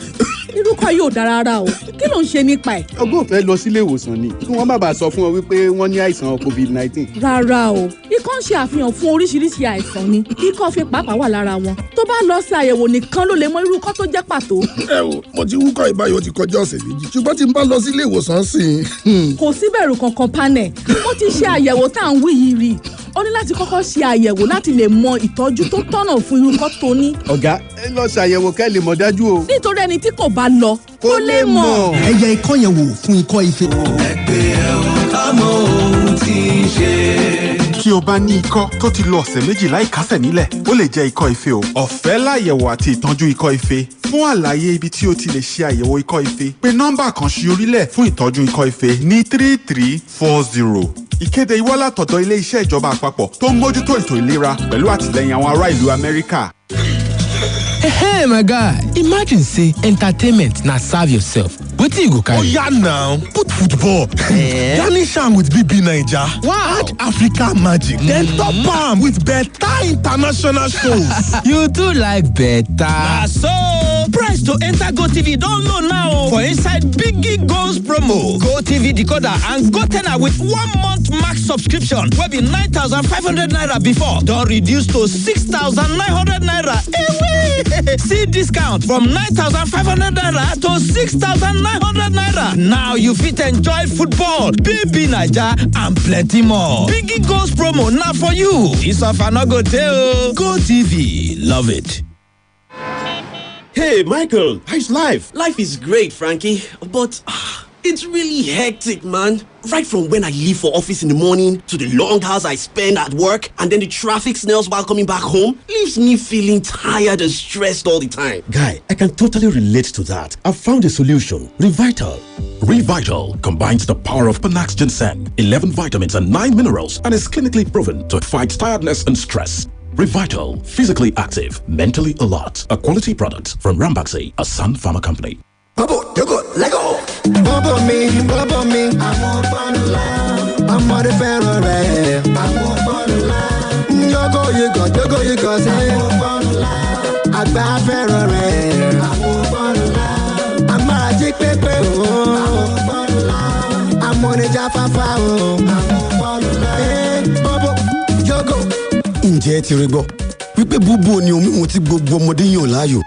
irúkọ yóò dára rárá o kí ló ń ṣe nípa ẹ̀. ọgbọ́n ò fẹ́ lọ sílé ìwòsàn ni kí wọ́n má bàa sọ fún ọ wípé wọ́n ní àìsàn COVID-19. rárá o ikọ́ ń ṣe àfihàn fún oríṣiríṣi àìsàn ni ikọ́ fi pàápàá wà lára wọn tó bá lọ sí àyẹ̀wò nìkan ló lè mọ irú ikọ́ tó jẹ́ pàtó. ẹ wò mo ti wúkọ́ ìbáyọ̀ ti kọjá ọ̀sẹ̀ méjì ṣùgbọ́n tí n bá lọ sílé ìwòsàn sí i. kò sí bẹ̀rù kankan panẹ̀ mo ti ṣe àyẹ̀wò tá à ń wí yìí rí ó ní láti kọ́kọ́ ṣe àyẹ̀wò láti lè mọ ìtọ́jú tó tọ́nà fún irú ikọ́ tó ní. ọ̀gá ẹ lọ ṣàyẹ̀wò kẹ́ lè mọ̀ dájú o. nítorí ẹni tí kò bá lọ kó lè mọ̀. ẹ yẹ ikọ́ yẹn wò fún ikọ́ ife. ẹgbẹ́ ẹ̀rọ ká mọ ohun tí ń ṣe. Tí o bá ní ikọ́ tó ti lo ọ̀sẹ̀ méjì láì kásẹ̀ nílẹ̀, ó lè jẹ́ ikọ́ ife o. Ọ̀fẹ́ láyẹ̀wò àti ìtọ́jú ikọ́ ife. Fún àlàyé ibi tí o ti lè ṣe àyẹ̀wò ikọ́ ife, pé nọ́mbà kan ṣí orílẹ̀ fún ìtọ́jú ikọ́ ife ní 3340. Ìkéde ìwọ́ látọ̀dọ̀ ilé iṣẹ́ ìjọba àpapọ̀ tó ń mójútó ètò ìlera pẹ̀lú àtìlẹ́yìn àwọn ará ìlú Amẹ́ríkà. Hey my guy, imagine say entertainment na serve yourself. Wetin you go carry? Oya now, put football. Garnish am with BB Naija. Wow. Add Africa magic. Then top am with better international shows. You too like better. Na so, price to enter GoTV don low now for inside Biggie Goals promo. GoTV decoder and GoTenna with 1 month max subscription wey be 9,500 naira before don reduce to 6,900 naira. See discount from 9,500 naira to 6,900 naira. Now you fit enjoy football, BB Naija, and plenty more. Biggie Goals promo now for you. This offer no go tell. GoTV, love it. Hey, Michael, how's life? Life is great, Frankie, but It's really hectic, man. Right from when I leave for office in the morning to the long hours I spend at work and then the traffic snails while coming back home leaves me feeling tired and stressed all the time. Guy, I can totally relate to that. I've found a solution. Revital. Revital combines the power of Panax ginseng, 11 vitamins and 9 minerals, and is clinically proven to fight tiredness and stress. Revital, physically active, mentally alert. A quality product from Rambaxi, a Sun Pharma company. Bubble, Lego. Bubble me. I'm on I'm on the ferry. I'm on you go, say. I'm on ferry. I'm magic paper. I'm on the Jaffa. Bubble, Jogo. Ǹjẹ́ ti rí gbọ́ wípé búbú ni omi wọn tí gbogbo ọmọdé yàn láàyò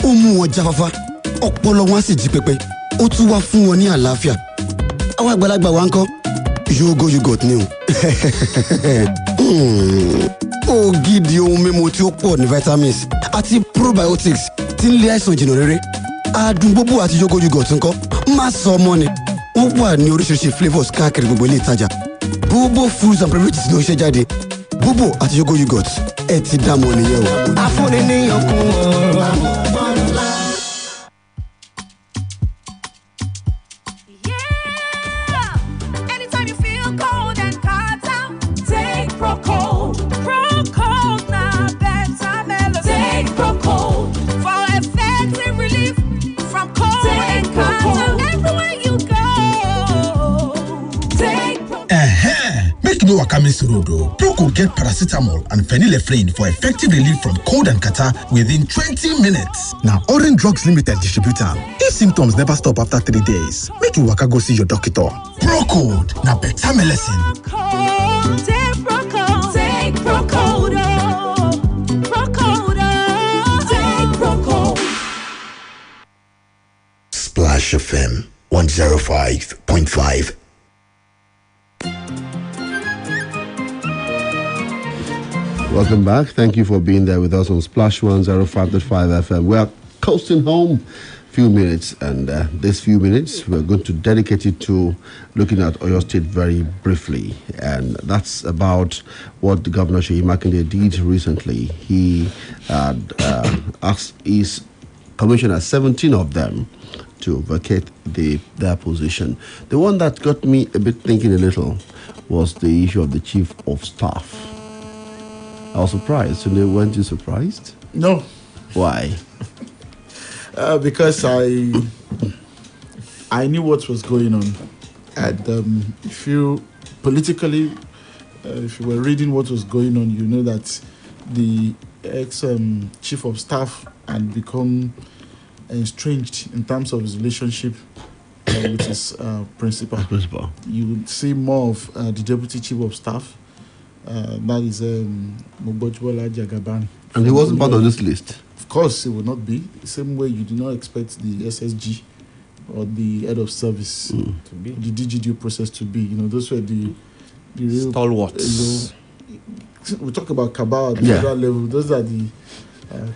ó mú wọn jáfáfá ọpọlọ wọn sì jí pépé ó tún wá fún wọn ní àlàáfíà àwọn àgbàlagbà wa ń kọ́ Yogo yogurt ni o ògidì ohun mímu tí ó pọ̀ ní vitamins àti probiotics tí ń lé àìsàn jìnnà rere adùn gbogbo àti Yogo yogurt ń kọ́ má sọ ọmọ ni wọ́n wà ní oríṣiríṣi flavours káàkiri gbogbo ilé ìtajà Bobo foods and beverages ló ń ṣe jáde Bobo àti Yogo yogurt ẹ ti dá mọ̀ nìyẹn o. Afúnni ní ọkùn ọ̀rọ̀. No Wakamis Road. Proco get paracetamol and phenylephrine for effective relief from cold and catarrh within 20 minutes. Now, Orange Drugs Limited distributor. If symptoms never stop after 3 days, make you waka go see your doctor. Procode, now better medicine. Take Procode. Take Procode. Splash FM 105.5. Welcome back. Thank you for being there with us on Splash 105.5 FM. We are coasting home few minutes, and this few minutes we're going to dedicate it to looking at Oyo State very briefly, and that's about what the Governor Seyi Makinde did recently. He had asked his commissioners, 17 of them, to vacate their position. The one that got me a bit thinking a little was the issue of the Chief of Staff. I was surprised. Tunde, weren't you surprised? No. Why? Because I knew what was going on. And if you politically, if you were reading what was going on, you know that the ex-chief of staff had become estranged in terms of his relationship with his principal. You would see more of the deputy chief of staff. That is Mobojbola Jagaban. And he wasn't part of this list? Of course, it would not be. The same way you do not expect the SSG or the head of service to be, the DGDU process to be. You know, those were the real stalwarts. We talk about cabal at the federal level. Those are the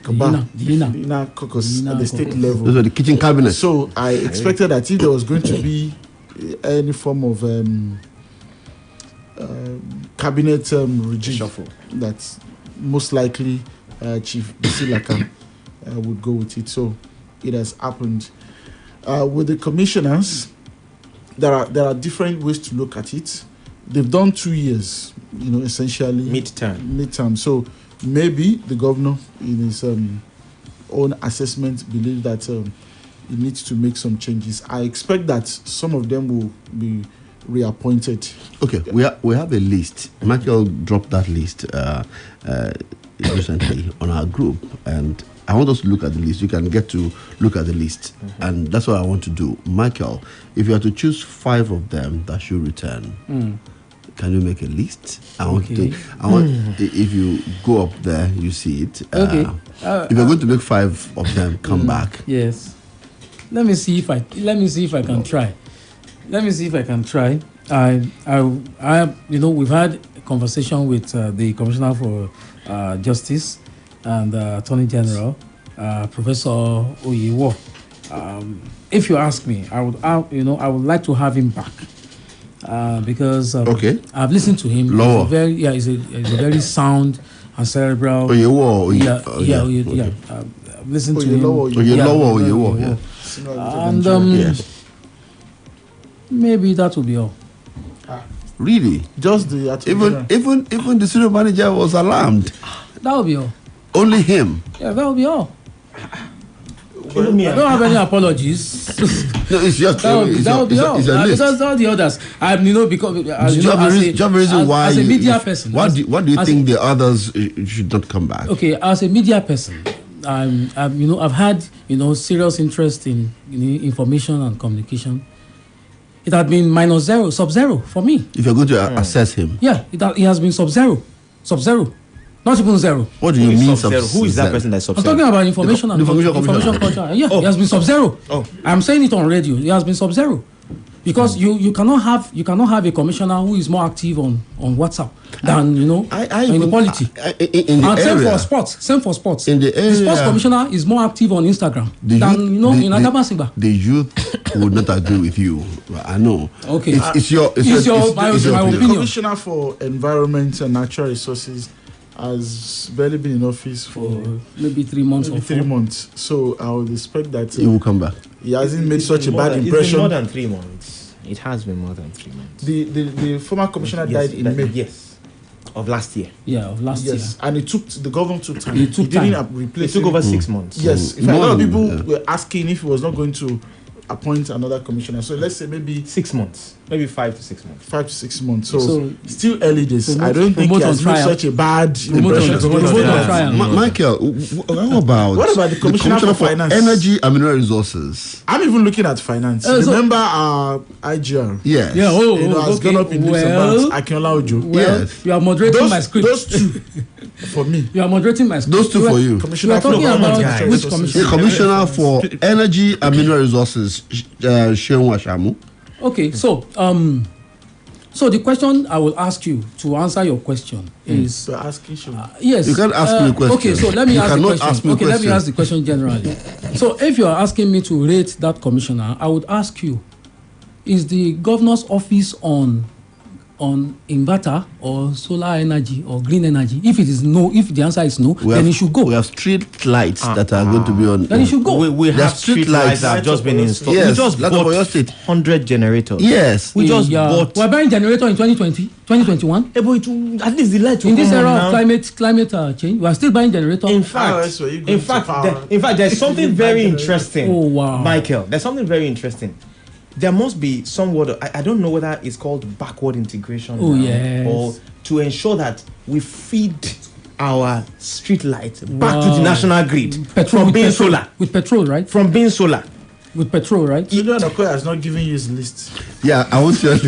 cabal, the inner caucus at the state level. Those are the kitchen cabinet. So I expected that if there was going to be any form of cabinet regime, that most likely Chief Bisilaka would go with it. So it has happened. With the commissioners, there are different ways to look at it. They've done 2 years, you know, essentially midterm. So maybe the governor, in his own assessment, believes that he needs to make some changes. I expect that some of them will be reappointed. Okay, we have a list. Michael dropped that list recently on our group, and I want us to look at the list. You can get to look at the list, and that's what I want to do. Michael, if you are to choose 5 of them that should return, can you make a list? I want if you go up there, you see it. Okay. If you're going to make 5 of them come back. Yes. Let me see if I can try. We've had a conversation with the Commissioner for Justice and Attorney General, Professor Oyewo, if you ask me, I would like to have him back. Because I've listened to him. He's a very sound and cerebral. I've listened to him. And maybe that will be all. Really? Just the even the studio manager was alarmed. That will be all. Only him. Yeah, that will be all. I don't have any apologies. No, it's just that will be all. Because all the others, as a media person. What do you think the others should not come back? Okay, as a media person, I've had serious interest in information and communication. It had been sub-zero for me. If you're going to assess him, it has been sub-zero, not even zero. What do you mean sub-zero? Who is that person that's sub-zero? I'm talking about information and information culture. Yeah, it has been sub-zero. I'm saying it on radio. It has been sub-zero. Because you cannot have a commissioner who is more active on WhatsApp than in the polity. Same for sports. In the area, the sports commissioner is more active on Instagram than in Adamasigba. The youth would not agree with you. I know. Okay, it's your my opinion. The Commissioner for Environment and Natural Resources has barely been in office for maybe 3 months. So I would expect that he will come back. He hasn't made such a bad impression. It's been more than 3 months. It has been more than 3 months. The former commissioner died in May. Yes, of last year. Yeah, of last year. And the government took time. He didn't replace. It took over 6 months. Yes, in fact, a lot of people were asking if he was not going to appoint another commissioner. So let's say maybe 6 months, maybe 5 to 6 months. 5 to 6 months. So still early days. I don't think he has made such a bad impression. Michael, what about the commissioner for finance, energy and mineral resources? I'm even looking at finance. Remember our IGR? Yes. Yeah. Has gone up in leaps and bounds. Akinola Ojo. Yes. You are moderating my script. Those two. For me, you are moderating my script. Those two for you. Commissioner for which commissioner? The commissioner for energy and mineral resources, Seun Washamu. Okay, so the question I will ask you to answer your question is yes. You can't ask me a question. Okay, so let me ask the question. Let me ask the question generally. So if you are asking me to rate that commissioner, I would ask you: is the governor's office on inverter or solar energy or green energy? If it is no, if the answer is no, then it should go. We have street lights that are going to be on. Then it should go. We have street lights that have just been installed. Yes, we just bought 100 generators. Yes. We just bought. We're buying generator in 2020, 2021. But at least the light will in this era of climate change, we are still buying generator. In fact, there's something very interesting. Oh wow, Michael, there's something very interesting. There must be somewhat, I don't know whether it's called backward integration or to ensure that we feed our street lights back to the national grid from being solar. With petrol, right? From being solar. With petrol, right? Julian Okoye has not given you his list. Yeah, I want your list.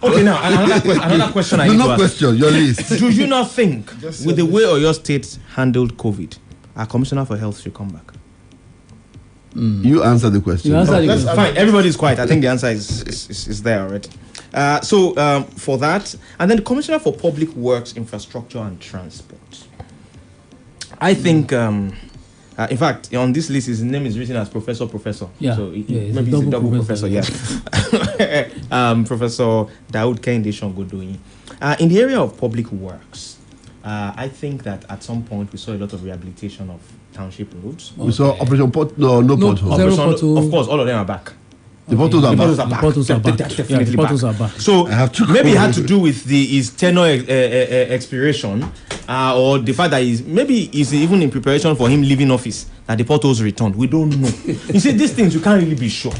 Okay, now another question I need to ask. Question, your list. Do you not think, with the way Oyo State handled COVID, our Commissioner for Health should come back? You answer the question. That's fine. Everybody's quiet. I think the answer is there already. So for that, and then the Commissioner for Public Works, Infrastructure and Transport. I think, in fact, on this list, his name is written as Professor. Yeah. So maybe he's a double professor. Yeah. Professor Daud Kehinde Shongodoyin. In the area of public works, I think that at some point we saw a lot of rehabilitation of township roads. We saw Operation Pothole. Of course, all of them are back. The potholes are back. The potholes are back. So maybe it had to do with his tenure expiration, or the fact that he's even in preparation for him leaving office, that the potholes returned. We don't know. You see, these things you can't really be sure.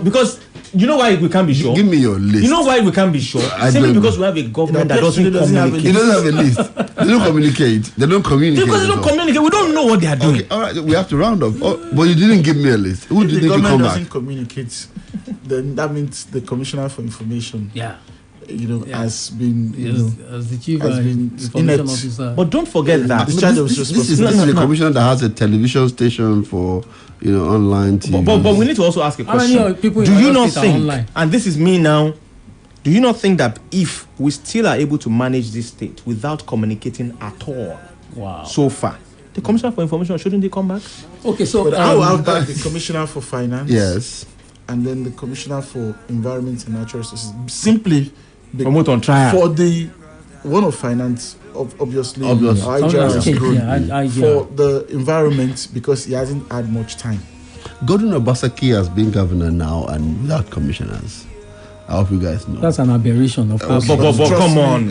Because you know why we can't be sure? Give me your list. You know why we can't be sure? Simply because we have a government that doesn't communicate. It doesn't have a list. They don't communicate. Because they don't communicate. We don't know what they are doing. Okay, all right, we have to round up. But you didn't give me a list. Who did you come back? The government doesn't communicate. Then that means the Commissioner for Information. Yeah. Has been, as the chief information officer. But don't forget that this is the commissioner that has a television station for online TV. But we need to also ask a question. Do you not think, and this is me now, do you not think that if we still are able to manage this state without communicating at all so far, The Commissioner for Information, shouldn't they come back? Okay, so but I will have back the Commissioner for Finance. Yes. And then the Commissioner for Environment and Natural Resources. Simply promote on trial for the one of finance, obviously. For the environment, because he hasn't had much time. Gordon Obaseki has been governor now and without commissioners. I hope you guys know. That's an aberration, of course. But come on.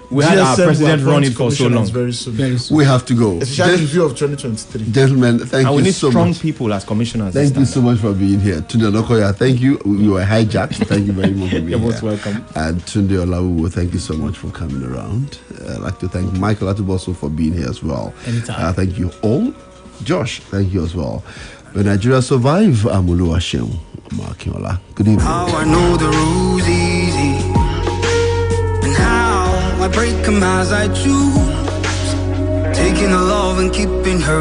We had our president running for so long. Very soon. Very soon. We have to go. Especially in view of 2023. Gentlemen, thank you so much. And we need strong people as commissioners. Thank you so much for being here. Tunde Olokoya, thank you. You were hijacked. Thank you very much for being here. You're most welcome. And Tunde Olawuwo, thank you so much for coming around. I'd like to thank Michael Olatunbosun for being here as well. Anytime. Thank you all. Josh, thank you as well. When Nigeria survive, I'm Oluwaseun. I'm Akinola. Good evening. How I know the rules easy, and how I break them as I choose, taking the love and keeping her.